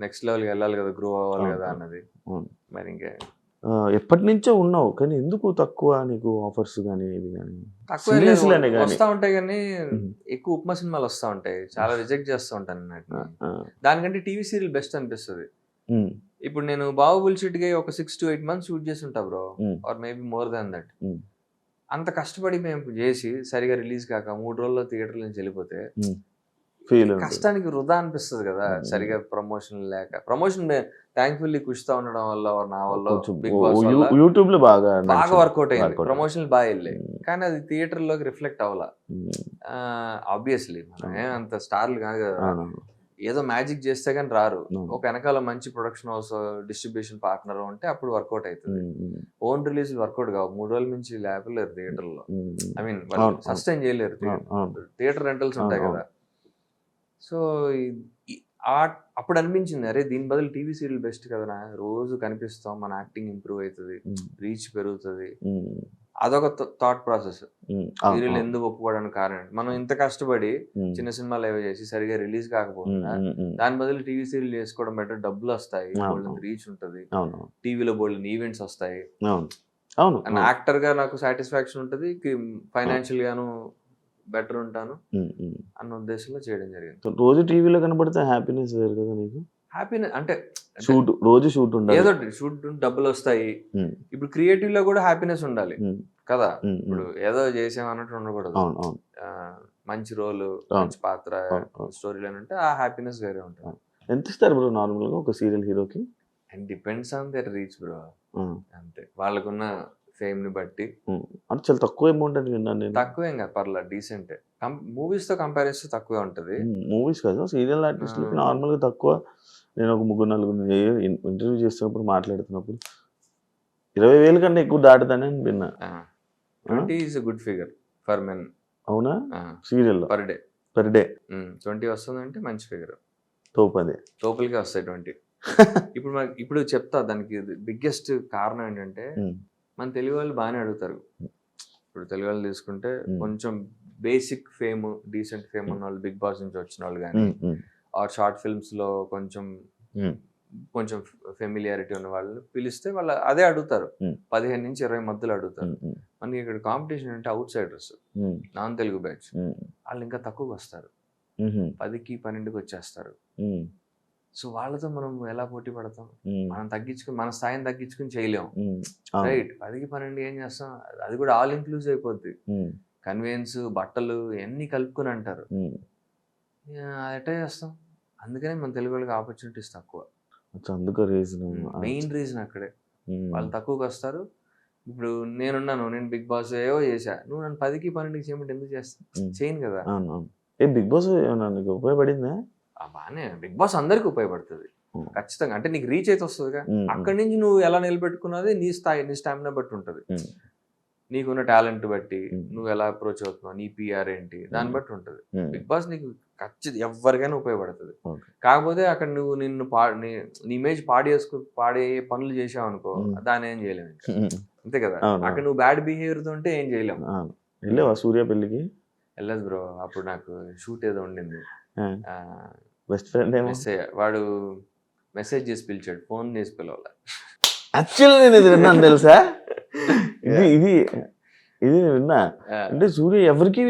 Speaker 2: నెక్స్ట్ లెవెల్కి వెళ్ళాలి కదా, గ్రో అవ్వాలి కదా అన్నది. మరి ఇంకా
Speaker 1: ఎప్పటి నుంచో ఉన్నావు కానీ ఎందుకు తక్కువ నీకు ఆఫర్స్ కానీ ఇది కానీ?
Speaker 2: వస్తా ఉంటాయి కానీ ఎక్కువ ఉప్మా సినిమాలు వస్తా ఉంటాయి, చాలా రిజెక్ట్ చేస్తూ ఉంటాను అన్నట్టు. దానికంటే టీవీ సీరియల్ బెస్ట్ అనిపిస్తుంది. ఇప్పుడు నేను బాహుబలి షూట్ గా ఒక 6 to 8 months షూట్ చేసి ఉంటా bro, or maybe more than that. అంత కష్టపడి మేము చేసి సరిగా రిలీజ్ కాక 3 రోజుల్లో థియేటర్ నుంచి వెళ్ళిపోతే కష్టానికి వృధా అనిపిస్తుంది కదా. సరిగా ప్రమోషన్ లేక, ప్రమోషన్ థ్యాంక్ఫుల్లీ కుషితా ఉండడం వల్ల నా వల్ల బిగ్ బాస్
Speaker 1: యూట్యూబ్ లో బాగా
Speaker 2: వర్కౌట్ అయింది, ప్రమోషన్ బాగా వెళ్ళాయి. కానీ అది థియేటర్ లోకి రిఫ్లెక్ట్ అవ్వాల. ఆబ్వియస్లీ మనం అంత స్టార్లు కాదు కదా, ఏదో మ్యాజిక్ చేస్తే కానీ రారు. ఒక వెనకాల మంచి ప్రొడక్షన్ హౌస్, డిస్ట్రిబ్యూషన్ పార్ట్నర్ ఉంటే అప్పుడు వర్కౌట్ అవుతుంది. ఓన్ రిలీజ్ వర్కౌట్ కావు, 3 రోజుల నుంచి లేపలేరు థియేటర్ లో. ఐ మీన్ సస్టైన్ చేయలేరు. థియేటర్ రెంటల్స్ ఉంటాయి కదా. సో అప్పుడు అనిపించింది, అరే దీని బదులు టీవీ సీరియల్ బెస్ట్ కదా, రోజు కనిపిస్తాం, మన యాక్టింగ్ ఇంప్రూవ్ అవుతుంది, రీచ్ పెరుగుతుంది. అదొక థాట్ ప్రాసెస్. సీరియల్ ఎందుకు ఒప్పుకోవడానికి కారణం, మనం ఇంత కష్టపడి చిన్న సినిమాలు ఏవో చేసి సరిగా రిలీజ్ కాకపోయినా దాని బదులు టీవీ సీరియల్ చేసుకోవడం బెటర్. డబ్బులు వస్తాయి, బోల్డ్ రీచ్ ఉంటుంది, టీవీలో బోల్డ్ ఈవెంట్స్ వస్తాయి. యాక్టర్ గా నాకు సాటిస్ఫాక్షన్ ఉంటుంది, ఫైనాన్షియల్ గాను బెటర్ ఉంటాను అన్న ఉద్దేశంలో చేయడం జరిగింది.
Speaker 1: రోజు టీవీలో కనబడితే హ్యాపీనెస్ వేరు కదా నీకు?
Speaker 2: హ్యాపీనెస్ అంటే
Speaker 1: షూట్ రోజు షూట్ ఉండాలి.
Speaker 2: ఏదో షూట్ డబ్బులు వస్తాయి. ఇప్పుడు క్రియేటివ్ లో కూడా హ్యాపీనెస్ ఉండాలి కదా. ఇప్పుడు ఏదో చేసాం అన్నట్టు ఉండకూడదు. మంచి రోల్, మంచి పాత్ర, స్టోరీ లైన్ ఉంటే ఆ హ్యాపీనెస్ వేరే ఉంటుంది.
Speaker 1: ఎంత ఇస్తారు బ్రో నార్మల్ గా ఒక సీరియల్ హీరోకి?
Speaker 2: And depends on their reach bro. అంతే, వాళ్ళకున్న ఫేమ్ ని బట్టి.
Speaker 1: అంటే చాలా తక్కువ అమౌంట్ అని విన్నాను నేను.
Speaker 2: తక్కువేం కాదు, పర్లేదు, డీసెంట్. మూవీస్ తో కంపేర్ చేస్తే తక్కువే ఉంటది.
Speaker 1: మూవీస్ కాదు, సీరియల్ ఆర్టిస్టులకి నార్మల్ గా తక్కువ. నేను ఒక 3-4 ఇంటర్వ్యూ చేస్తున్నప్పుడు మాట్లాడుతున్నప్పుడు 20,000 కన్నా ఎక్కువ దాటుతానే అని విన్నా.
Speaker 2: 20 is good figure for men.
Speaker 1: అవునా? సీరియల్
Speaker 2: పర్ డే 20 వస్తుందంటే మంచి ఫిగర్. తోపులకే వస్తాయి 20. ఇప్పుడు చెప్తా దానికి బిగ్గెస్ట్ కారణం ఏంటంటే, మన తెలుగు వాళ్ళు బాగానే అడుగుతారు. ఇప్పుడు తెలుగు వాళ్ళు తీసుకుంటే కొంచెం బేసిక్ ఫేమ్, డీసెంట్ ఫేమ్ ఉన్న వాళ్ళు, బిగ్ బాస్ నుంచి వచ్చిన వాళ్ళు కానీ, ఆర్ షార్ట్ ఫిల్మ్స్ లో కొంచెం ఫెమిలియారిటీ ఉన్న వాళ్ళు పిలిస్తే వాళ్ళు అదే అడుగుతారు. 15 నుంచి 20 మధ్యలో అడుగుతారు. మనకి ఇక్కడ కాంపిటీషన్ అంటే out Zydus, non Telugu batch, వాళ్ళు ఇంకా తక్కువగా వస్తారు. 10కి 12కి వచ్చేస్తారు. సో వాళ్ళతో మనం ఎలా పోటీ పడతాం? మనం తగ్గించుకుని, మన స్థాయిని తగ్గించుకుని చేయలేం. రైట్, 10కి 12 ఏం చేస్తాం? అది కూడా ఆల్ ఇంక్లూజివ్ అయిపోద్ది. కన్వీనియన్స్, బట్టలు ఇవన్నీ కలుపుకొని అంటారు. ఎట్లా చేస్తాం? అందుకనే మన తెలుగు వాళ్ళకి ఆపర్చునిటీస్ తక్కువ. మెయిన్ రీజన్ అక్కడే. వాళ్ళు తక్కువకి వస్తారు. ఇప్పుడు నేనున్నాను, నేను బిగ్ బాస్ ఏవో చేశా, నువ్వు నన్ను 10కి 12కి చేయమంటే ఎందుకు చేస్తా? చేయను కదా.
Speaker 1: బిగ్ బాస్ ఉపయోగపడిందా?
Speaker 2: బానే, బిగ్ బాస్ అందరికి ఉపయోగపడుతుంది ఖచ్చితంగా. అంటే నీకు రీచ్ అయితే వస్తుందిగా. అక్కడి నుంచి నువ్వు ఎలా నిలబెట్టుకున్నది నీ స్థాయి, నీ స్టామినా బట్టి ఉంటుంది. నీకున్న టాలెంట్ బట్టి నువ్వు ఎలా అప్రోచ్ అవుతున్నావు, నీ పిఆర్ ఏంటి, దాన్ని బట్టి ఉంటుంది. బిగ్ బాస్ నీకు ఖచ్చితంగా ఎవరికైనా ఉపయోగపడుతుంది. కాకపోతే అక్కడ నువ్వు నీ ఇమేజ్ పాడే పనులు చేసావు అనుకో, దాన్ని ఏం చేయలేము ఇంకా. అంతే కదా. అక్కడ నువ్వు బ్యాడ్ బిహేవియర్ తో ఉంటే ఏం చేయలేము.
Speaker 1: వెళ్ళావా సూర్య పెళ్లికి?
Speaker 2: వెళ్ళదు బ్రో, అప్పుడు నాకు షూట్ ఏదో ఉండింది.
Speaker 1: బెస్ట్ ఫ్రెండ్
Speaker 2: వాడు మెసేజ్ చేసి పిలిచాడు, ఫోన్ చేసి పిలవాలి.
Speaker 1: యాక్చువల్లీ నేను ఇది విన్నాను తెలుసా. ఇది విన్నా. అంటే సూర్య ఎవరికి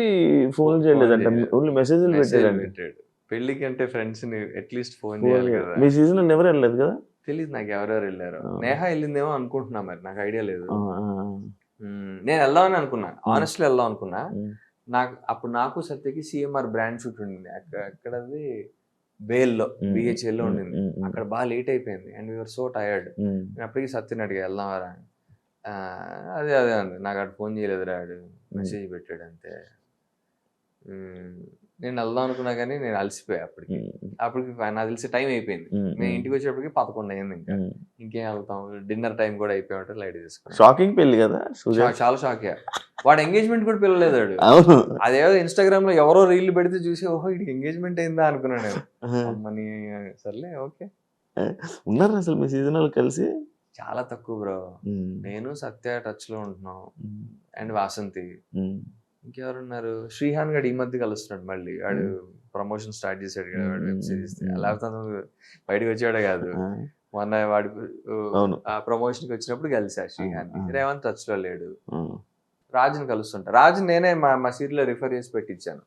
Speaker 1: ఫోన్ చేయలేదంట, ఓన్లీ మెసేజ్లు పెట్టాడు.
Speaker 2: పెళ్లికి అంటే ఫ్రెండ్స్ ని అట్లీస్ట్ ఫోన్ చేయాలి కదా.
Speaker 1: మీ సీజన్ ఎవరు వెళ్ళలేదు కదా?
Speaker 2: తెలియదు నాకు ఎవరెవరు వెళ్ళారు. నేహ వెళ్ళిందేమో అనుకుంటున్నా, మరి నాకు ఐడియా లేదు. నేను వెళ్దామని అనుకున్నా, ఆనెస్ట్లీ వెళ్దాం అనుకున్నా. నాకు సత్యకి సిఎంఆర్ బ్రాండ్ షూట్ ఉండింది. అక్కడది బేల్లో, BHL లో ఉండింది. అక్కడ బాగా లేట్ అయిపోయింది అండ్ వీఆర్ సో టైర్డ్. నేను అప్పటికి సత్యని అడిగా వెళ్దామరా. అదే అండి, నాకు అటు ఫోన్ చేయలేదు రాడు, మెసేజ్ పెట్టాడు అంతే. నేను వెళ్దాం అనుకున్నా కానీ నేను అలసిపోయా. అప్పటికి నాకు తెలిసి టైం అయిపోయింది. నేను ఇంటికి వచ్చేప్పటికి 11 అయింది. ఇంకేం వెళ్తాం, డిన్నర్ టైం కూడా అయిపోయి ఉంటే లైట్ తీసుకున్నాను.
Speaker 1: షాకింగ్ పెళ్లి కదా,
Speaker 2: చాలా షాక్ అయ్యా. వాడు ఎంగేజ్మెంట్ కూడా పిలవలేదు వాడు. అదేదో ఇన్స్టాగ్రామ్ లో ఎవరో రీల్ పెడితే చూసి, ఓహో ఇది ఎంగేజ్మెంట్ అయిందా అనుకున్నాను నేను. అమ్మని సర్లే ఓకే.
Speaker 1: ఉన్నారు అసలు మీ సీజన్ కలిసి?
Speaker 2: చాలా తక్కువ బ్రో. నేను సత్య టచ్ లో ఉంటున్నాం అండ్ వాసంతి. ఇంకెవరున్నారు? శ్రీహాన్ గడు ఈ మధ్య కలుస్తున్నాడు మళ్ళీ. వాడు ప్రమోషన్ స్టార్ట్ చేశాడు కదా వాడు వెబ్ సిరీస్. లేకపోతే బయటకు వచ్చాడే కాదు. మొన్న వాడు ఆ ప్రమోషన్ కి వచ్చినప్పుడు కలిసా శ్రీహాన్. రేవంత్ టచ్ లో లేడు. రాజుని కలుస్తుంటా. రాజు నేనే మా సీరియల్ లో రిఫర్ చేసి పెట్టించాను.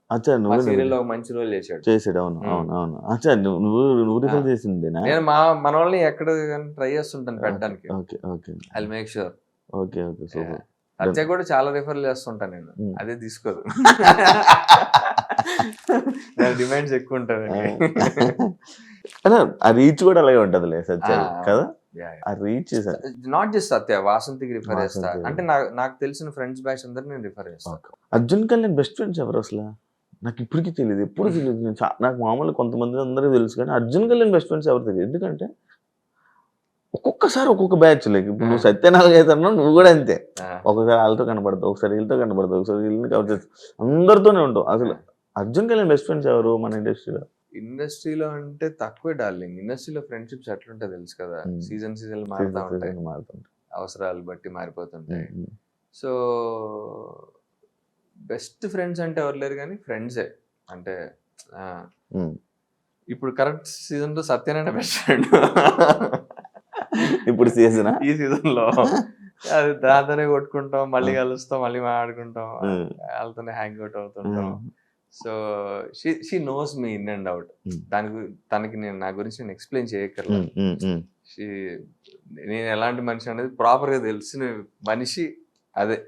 Speaker 2: మా సీరియల్ లో ఒక మంచి రోల్ చేశాడు. నేను మన వాళ్ళని ఎక్కడ ట్రై చేస్తుంటాను పెట్టడానికి. I will make sure. Satya కూడా చాలా రిఫర్ చేస్తుంటాను నేను, అదే తీసుకోదు. డిమాండ్స్ ఎక్కువ ఉంటాయి.
Speaker 1: ఆ రీచ్ కూడా అలాగే ఉంటది సత్య కదా.
Speaker 2: నాట్ జస్ట్ సత్య, వాసంతికి రిఫర్ చేస్తా. అంటే నాకు తెలిసిన ఫ్రెండ్స్ బ్యాచ్ అందరు నేను రిఫర్ చేస్తాను.
Speaker 1: అర్జున్ కళ్యాణ్ బెస్ట్ ఫ్రెండ్స్ ఎవరు అసలు? నాకు ఇప్పటికీ తెలియదు, ఎప్పుడు తెలియదు. నాకు మామూలు కొంతమంది అందరికీ తెలుసు కానీ అర్జున్ కళ్యాణ్ బెస్ట్ ఫ్రెండ్స్ ఎవరు తెలియదు. ఎందుకంటే ఒక్కొక్కసారి ఒక్కొక్క బ్యాచ్. లైక్ ఇప్పుడు నువ్వు సత్యనారాయణ అవుతున్నావు, నువ్వు కూడా అంతే. ఒకసారి వాళ్ళతో కనపడతావు, ఒకసారి వీళ్ళతో కనపడతావు, ఒకసారి వీళ్ళని కవర్ చేస్తావు, అందరితోనే ఉంటావు. అసలు అర్జున్ కళ్యాణ్ బెస్ట్ ఫ్రెండ్స్ ఎవరు మన
Speaker 2: ఇండస్ట్రీలో అంటే తక్కువే డార్లింగ్. ఇండస్ట్రీలో ఫ్రెండ్షిప్స్ ఎట్లుంటాయి తెలుసు కదా. సీజన్ మారుతా ఉంటాయి, అవసరాలు బట్టి మారిపోతుంటాయి. సో బెస్ట్ ఫ్రెండ్స్ అంటే ఎవరు లేరు కానీ ఫ్రెండ్సే. అంటే ఇప్పుడు కరెక్ట్ సీజన్ లో సత్యనైనా బెస్ట్ ఫ్రెండ్.
Speaker 1: ఇప్పుడు సీజన్,
Speaker 2: ఈ సీజన్ లో అది దాంతోనే కొట్టుకుంటాం, మళ్ళీ కలుస్తాం, మళ్ళీ మాట్లాడుకుంటాం, వాళ్ళతోనే హ్యాంగ్ అవుట్ అవుతుంటాం. So she knows me in and out. తనకి నా గురించి నేను ఎక్స్ప్లెయిన్ చేయక్కర్లేదు. నేను ఎలాంటి మనిషి అనేది ప్రాపర్ గా తెలిసిన మనిషి అదే.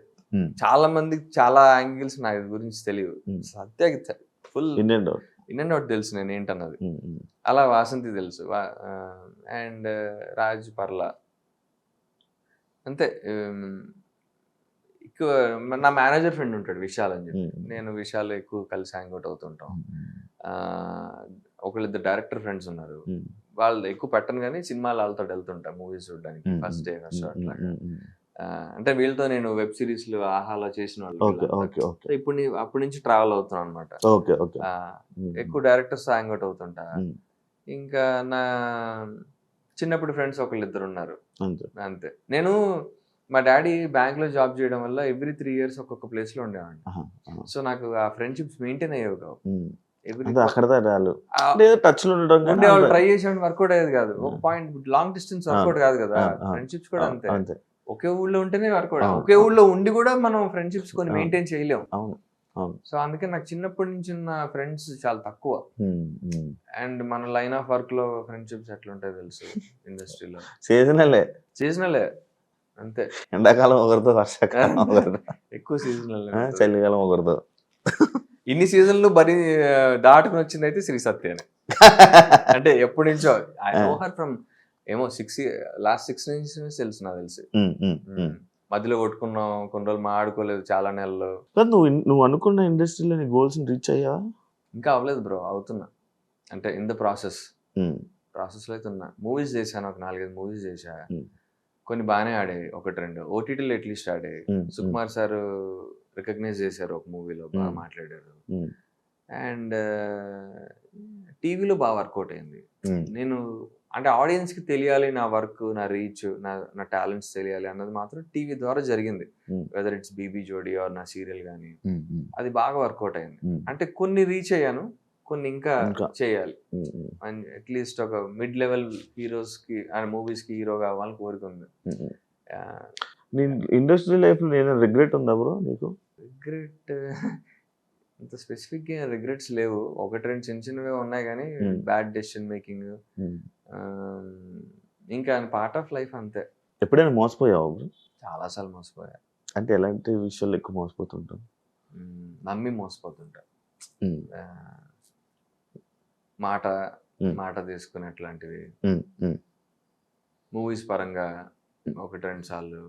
Speaker 2: చాలా మందికి చాలా యాంగిల్స్ నా గురించి తెలియదు. సత్యకి ఫుల్ ఇన్ అండ్ అవుట్ తెలుసు నేను ఏంటన్నది. అలా వాసంతి తెలుసు. అండ్ రాజ్ పర్ల అంతే. ఎక్కువ నా మేనేజర్ ఫ్రెండ్ ఉంటాడు విశాల్ అని చెప్పి. నేను విశాల్ ఎక్కువ కలిసి హ్యాంగ్ అవుట్ అవుతుంటాం. ఒకళ్ళిద్దరు డైరెక్టర్ ఫ్రెండ్స్ ఉన్నారు. వాళ్ళు ఎక్కువ పెట్టను కానీ సినిమాలు వాళ్ళతో వెళ్తుంటా మూవీస్ చూడడానికి ఫస్ట్ డే ఫస్ట్ షో అట్లా. అంటే వీళ్ళతో నేను వెబ్ సిరీస్లు ఆహాలో చేసిన వాళ్ళు. ఇప్పుడు అప్పటి నుంచి ట్రావెల్ అవుతున్నాను అనమాట. ఎక్కువ డైరెక్టర్స్ హ్యాంగ్ అవుట్ అవుతుంటా. ఇంకా నా చిన్నప్పుడు ఫ్రెండ్స్ ఒకళ్ళిద్దరు ఉన్నారు అంతే. నేను మా డాడీ బ్యాంక్ లో జాబ్ చేయడం వల్ల ఎవ్రీ 3 years ఒక్కొక్క ప్లేస్ లో ఉండేవాడిని. సో నాకు ఆ ఫ్రెండ్షిప్స్ మెయింటైన్ అయ్యేవి కావు. ఉండేవాళ్ళు ట్రై చేసేవాడిని, వర్కౌట్ అయ్యేది కాదు. ఒక పాయింట్ లాంగ్ డిస్టెన్స్ వర్కౌట్ కాదు కదా. ఫ్రెండ్షిప్స్ కూడా అంతే. ఒకే ఊళ్ళో ఉంటేనే వర్కౌట్. ఒకే ఊళ్ళో ఉండి కూడా మనం ఫ్రెండ్షిప్స్ కొన్ని మెయింటైన్ చేయలేము. సో అందుకే నాకు చిన్నప్పటి నుంచి ఉన్న ఫ్రెండ్స్ చాలా తక్కువ. అండ్ మన లైన్ ఆఫ్ వర్క్ లో ఫ్రెండ్షిప్స్ ఎట్లా ఉంటాయో తెలుసు ఇండస్ట్రీలో. సీజనలే అంతే.
Speaker 1: ఎండాకాలం ఒకరితో, వర్షాకాలం ఒకరితో,
Speaker 2: ఎక్కువ సీజనల్,
Speaker 1: చలికాలం ఒకరితో.
Speaker 2: ఇన్ని సీజన్లు బరి దాటుకుని వచ్చింది అయితే శ్రీ సత్యనే. అంటే ఎప్పటి నుంచో ఐ నో హర్ ఫ్రమ్ ఏమో లాస్ట్ 6 నుంచి తెలుసు నాకు తెలిసి. మధ్యలో కొట్టుకున్నాం, కొన్ని రోజులు మాట్లాడుకోలేదు చాలా నెలలు.
Speaker 1: నువ్వు అనుకున్న ఇండస్ట్రీలో నీ గోల్స్ రీచ్ అయ్యా?
Speaker 2: ఇంకా అవ్వలేదు బ్రో, అవుతున్నా. అంటే ఇన్ ద ప్రాసెస్ లో అయితే ఉన్నా. మూవీస్ చేశాను, ఒక 4-5 మూవీస్ చేశా. కొన్ని బాగానే ఆడాయి, 1-2 ఓటీటీలు అట్లీస్ట్ ఆడాయి. సుకుమార్ సార్ రికగ్నైజ్ చేశారు ఒక మూవీలో, బాగా మాట్లాడారు. అండ్ టీవీలో బాగా వర్కౌట్ అయింది. నేను అంటే ఆడియన్స్ కి తెలియాలి నా వర్క్, నా రీచ్, నా టాలెంట్స్ తెలియాలి అన్నది మాత్రం టీవీ ద్వారా జరిగింది. వెదర్ ఇట్స్ బీబీ జోడీ ఆర్ నా సీరియల్ కానీ, అది బాగా వర్కౌట్ అయింది. అంటే కొన్ని రీచ్ అయ్యాను, కొన్ని ఇంకా చేయాలి. అట్లీస్ట్ ఒక మిడ్ లెవెల్ హీరోస్ కి మూవీస్ కి హీరో కావాలని కోరిక ఉంది.
Speaker 1: ఇండస్ట్రీ లైఫ్ లో ఏదైనా రిగ్రెట్ ఉందా బ్రో నీకు?
Speaker 2: రిగ్రెట్ అంత స్పెసిఫిక్ గా రిగ్రెట్స్ లేవు. 1-2 చిన్న చిన్నవే ఉన్నాయి కానీ బ్యాడ్ డెసిషన్ మేకింగ్ ఇంకా పార్ట్ ఆఫ్ లైఫ్ అంతే.
Speaker 1: ఎప్పుడైనా మోసపోయావు?
Speaker 2: చాలా సార్లు మోసపోయా.
Speaker 1: అంటే ఎలాంటి విషయాలు ఎక్కువ మోసపోతుంటాం?
Speaker 2: నమ్మి మోసపోతుంటా. మాట తీసుకునేట్లాంటివి. మూవీస్ పరంగా 1-2 సార్లు.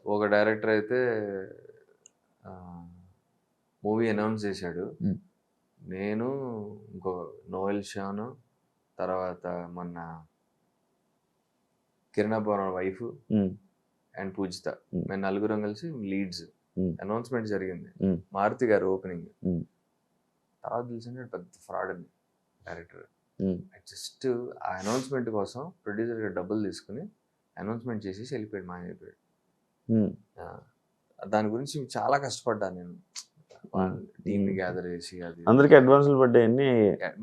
Speaker 2: ఒక డైరెక్టర్ అయితే మూవీ అనౌన్స్ చేశాడు. నేను ఇంకో నోయల్ షాను, తర్వాత మొన్న కిరణ్ అబ్బవరం వైఫ్ అండ్ పూజిత, మేము 4 కలిసి లీడ్స్. అనౌన్స్మెంట్ జరిగింది, మారుతి గారు ఓపెనింగ్. తర్వాత తెలిసింది పెద్ద ఫ్రాడ్ అని డైరెక్టర్. జస్ట్ ఆ అనౌన్స్మెంట్ కోసం ప్రొడ్యూసర్ గారు డబ్బులు తీసుకుని అనౌన్స్మెంట్ చేసేసి వెళ్ళిపోయాడు, మాయమైపోయాడు. దాని గురించి చాలా కష్టపడ్డాను నేను. టీమ్ ని గ్యాదర్ చేసి, అది
Speaker 1: అందరికి అడ్వాన్సులు పడ్డాయి.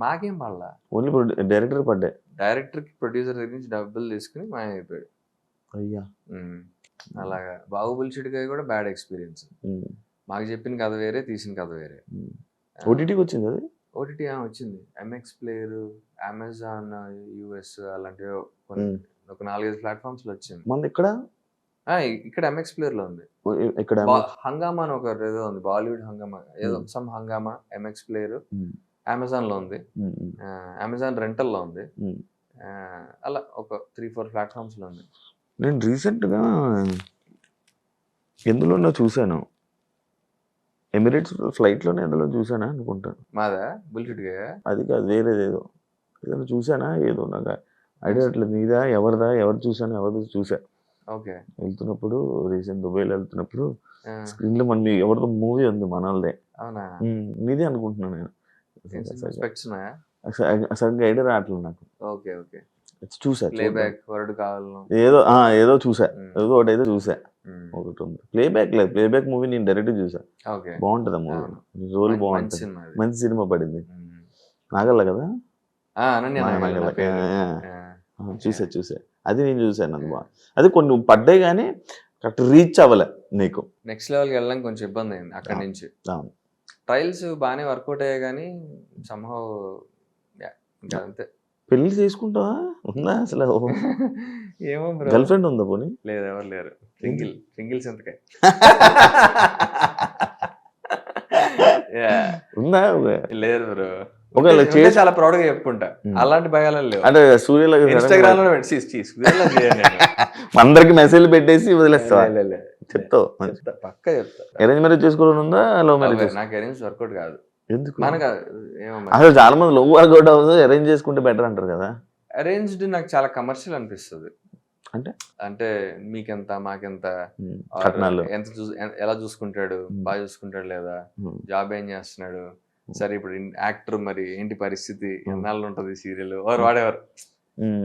Speaker 2: మాకేం పడలా,
Speaker 1: ఓన్లీ డైరెక్టర్ పడ్డాయి.
Speaker 2: డైరెక్టర్ కి ప్రొడ్యూసర్ దగ్గర నుంచి డబ్బులు తీసుకుని మాయమైపోయాడు.
Speaker 1: అయ్యా,
Speaker 2: అలాగా. బాహుబలి చిడిగా కూడా బ్యాడ్ ఎక్స్పీరియన్స్. మాకు చెప్పిన కథ వేరే, తీసిన కథ వేరే.
Speaker 1: ఓటీటీకి వచ్చింది అది?
Speaker 2: ఓటీటీ వచ్చింది. ఎంఎక్స్ ప్లేయర్, అమెజాన్ యూఎస్ అలాంటివి ఒక 4-5 ప్లాట్ఫామ్స్ లో వచ్చింది.
Speaker 1: మన ఇక్కడ
Speaker 2: ఎంఎక్స్ ప్లేయర్ లో ఉంది.
Speaker 1: ఇక్కడ
Speaker 2: హంగామా అని ఒక ఏదో ఉంది, బాలీవుడ్ హంగామా ఏదో సమ్ హంగామా. ఎంఎక్స్ ప్లేయర్ అమెజాన్ లో ఉంది, అమెజాన్ రెంటల్ లో ఉంది. అలా ఒక 3-4 ప్లాట్ఫామ్స్ లో ఉంది.
Speaker 1: నేను రీసెంట్ గా ఎందులో చూసాను, ఎమిరేట్స్ ఫ్లైట్ లోనే ఎందులో చూసానా అనుకుంటాను.
Speaker 2: మాదా బుల్షిట్
Speaker 1: అది కాదు, వేరేదేదో ఏదైనా చూసానా, ఏదో నాకు ఐడియా అట్లేదు. నీదా ఎవరిదా, ఎవరు చూసాను, ఎవరిదో చూసా.
Speaker 2: ఓకే.
Speaker 1: వెళ్తున్నప్పుడు రీసెంట్ దుబాయ్లో వెళ్తున్నప్పుడు స్క్రీన్ లో మన ఎవరిదో మూవీ ఉంది మనల్దే.
Speaker 2: అవునా?
Speaker 1: నీదే అనుకుంటున్నాను నేను.
Speaker 2: సరిగ్గా
Speaker 1: ఐడియా రావట్లేదు నాకు.
Speaker 2: Okay okay.
Speaker 1: చూసా,
Speaker 2: ఏదో
Speaker 1: చూసా, ఏదో ఒకటి అయితే చూసా. ఒకటి ఉంది ప్లేబ్యాక్, లేదు ప్లేబ్యాక్ మూవీ నేను డైరెక్ట్ చూసా. బాగుంటది ఆ మూవీ, రోల్ బాగుంటది, మంచి సినిమా పడింది. నాగల్ల కదా, చూసా. అది నేను చూసాను. అది బాగా, అది కొన్ని పడ్డాయి కానీ కరెక్ట్ రీచ్ అవ్వలే నీకు.
Speaker 2: నెక్స్ట్ లెవెల్కి వెళ్ళడానికి కొంచెం ఇబ్బంది అయింది అక్కడి నుంచి. ట్రయల్స్ బాగానే వర్కౌట్ అయ్యాయి కానీ సంహౌ ఇంకా అంతే.
Speaker 1: పెళ్లి చేసుకుంటావా? ఉందా అసలు?
Speaker 2: ఏమో బ్రో,
Speaker 1: గర్ల్ ఫ్రెండ్ ఉందా పోనీ?
Speaker 2: లేదు ఎవరు లేరు. సింగిల్ సింతకాయ.
Speaker 1: ఉందా?
Speaker 2: లేరు బ్రో.
Speaker 1: ఒకవేళ
Speaker 2: ఉంటే చాలా ప్రౌడ్ గా చెప్పుకుంటా. అలాంటి భయాలు లేవు.
Speaker 1: అంటే సూర్యలో
Speaker 2: ఇన్స్టాగ్రామ్ లో
Speaker 1: అందరికి మెసేజ్ పెట్టేసి వదిలేస్తావా? చెప్తావు
Speaker 2: పక్క చెప్తా.
Speaker 1: అరేంజ్ మ్యారేజ్ చేసుకోవాలని ఉందా? Love marriage?
Speaker 2: నాకు అరేంజ్ వర్కౌట్ కాదు.
Speaker 1: ఎందుకు?
Speaker 2: మనకు ఏమో
Speaker 1: అసలు చాలా మంది లవ్ వర్కౌట్ అవ్వదు, అరేంజ్ చేసుకుంటే బెటర్ అంటారు కదా.
Speaker 2: అరేంజ్డ్ నాకు చాలా కమర్షియల్ అనిపిస్తుంది. అంటే మీకెంత మాకెంత, ఎంత ఎలా చూసుకుంటాడు, బాగా చూసుకుంటాడు లేదా, జాబ్ ఏం చేస్తున్నాడు, సరే ఇప్పుడు యాక్టర్ మరి ఏంటి పరిస్థితి, ఎన్నాళ్ళు ఉంటది సీరియల్, వాడెవరు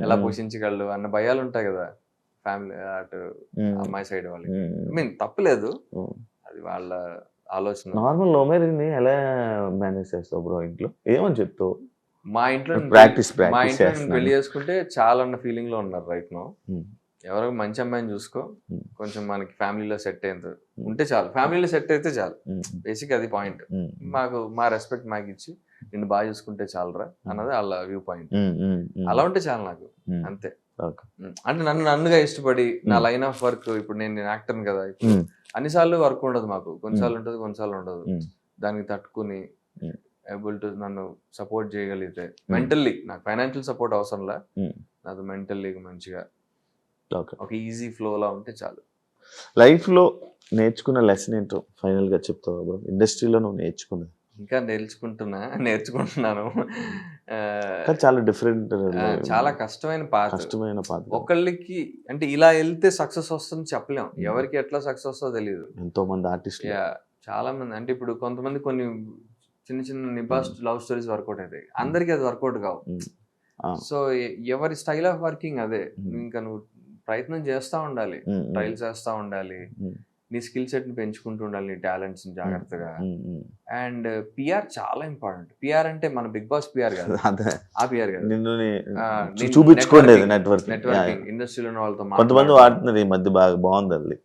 Speaker 2: ఎలా పోషించగలడు అన్న భయాలు ఉంటాయి కదా ఫ్యామిలీ అటు అమ్మాయి సైడ్ వాళ్ళకి. ఐ మీన్ తప్పులేదు, అది వాళ్ళ ఆలోచన.
Speaker 1: నార్మల్ లవ్ మ్యారేజ్ ని ఎలా మేనేజ్ చేస్తావు బ్రో ఇంట్లో? ఏమని చెప్తావు?
Speaker 2: మా ఇంట్లో పెళ్లి చేసుకుంటే చాలా అన్న ఫీలింగ్ లో ఉన్నారు రైట్ నో. ఎవరో మంచి అమ్మాయిని చూసుకో, కొంచెం మనకి ఫ్యామిలీలో సెట్ అయ్యేంత ఉంటే చాలు, ఫ్యామిలీలో సెట్ అయితే చాలు. బేసిక్ అది పాయింట్. మాకు మా రెస్పెక్ట్ మాకు ఇచ్చి నిన్ను బాగా చూసుకుంటే చాలరా అన్నది వాళ్ళ వ్యూ పాయింట్. అలా ఉంటే చాలు నాకు, అంతే. అంటే నన్నుగా ఇష్టపడి నా లైన్ ఆఫ్ వర్క్, ఇప్పుడు నేను యాక్టర్ కదా, ఇప్పుడు అన్నిసార్లు వర్క్ ఉండదు మాకు, కొన్నిసార్లు ఉంటుంది కొన్నిసార్లు ఉండదు. దానికి తట్టుకుని ఏబుల్ టు నన్ను సపోర్ట్ చేయగలిగితే మెంటల్లీ, నాకు ఫైనాన్షియల్ సపోర్ట్ అవసరంలా, నాకు మెంటల్లీ మంచిగా ఒక ఈజీ ఫ్లోలా ఉంటే చాలు.
Speaker 1: లైఫ్ లో నేర్చుకున్న లెసన్ ఏంటో ఫైనల్ గా చెప్తావా బ్రో? ఇండస్ట్రీలో నువ్వు నేర్చుకున్నది.
Speaker 2: ఇంకా నేర్చుకుంటున్నాను.
Speaker 1: చాలా డిఫరెంట్,
Speaker 2: చాలా కష్టమైన పాత్ర. ఒకళ్ళకి అంటే ఇలా వెళ్తే సక్సెస్ వస్తుంది చెప్పలేం, ఎవరికి ఎట్లా సక్సెస్ వస్తుందో తెలియదు.
Speaker 1: ఎంతో మంది ఆర్టిస్ట్,
Speaker 2: చాలా మంది. అంటే ఇప్పుడు కొంతమంది కొన్ని చిన్న చిన్న నిబాస్ లవ్ స్టోరీస్ వర్కౌట్ అవుతాయి, అందరికి అది వర్కౌట్ కావు. సో ఎవరి స్టైల్ ఆఫ్ వర్కింగ్ అదే. ఇంకా నువ్వు ప్రయత్నం చేస్తూ ఉండాలి, ట్రయల్స్ చేస్తూ ఉండాలి, నీ స్కిల్ సెట్ ని పెంచుకుంటూ ఉండాలి, నీ టాలెంట్స్ ని జాగ్రత్తగా. అండ్ పిఆర్ చాలా ఇంపార్టెంట్. పిఆర్ అంటే మన బిగ్ బాస్ పిఆర్ కాదు, ఆ పిఆర్ కాదు,
Speaker 1: చూపించుకోండి నెట్వర్కింగ్.
Speaker 2: ఇండస్ట్రీలో ఉన్న వాళ్ళతో
Speaker 1: కొంతమంది వాడుతున్నారు ఈ మధ్య, బాగా బాగుంది అది.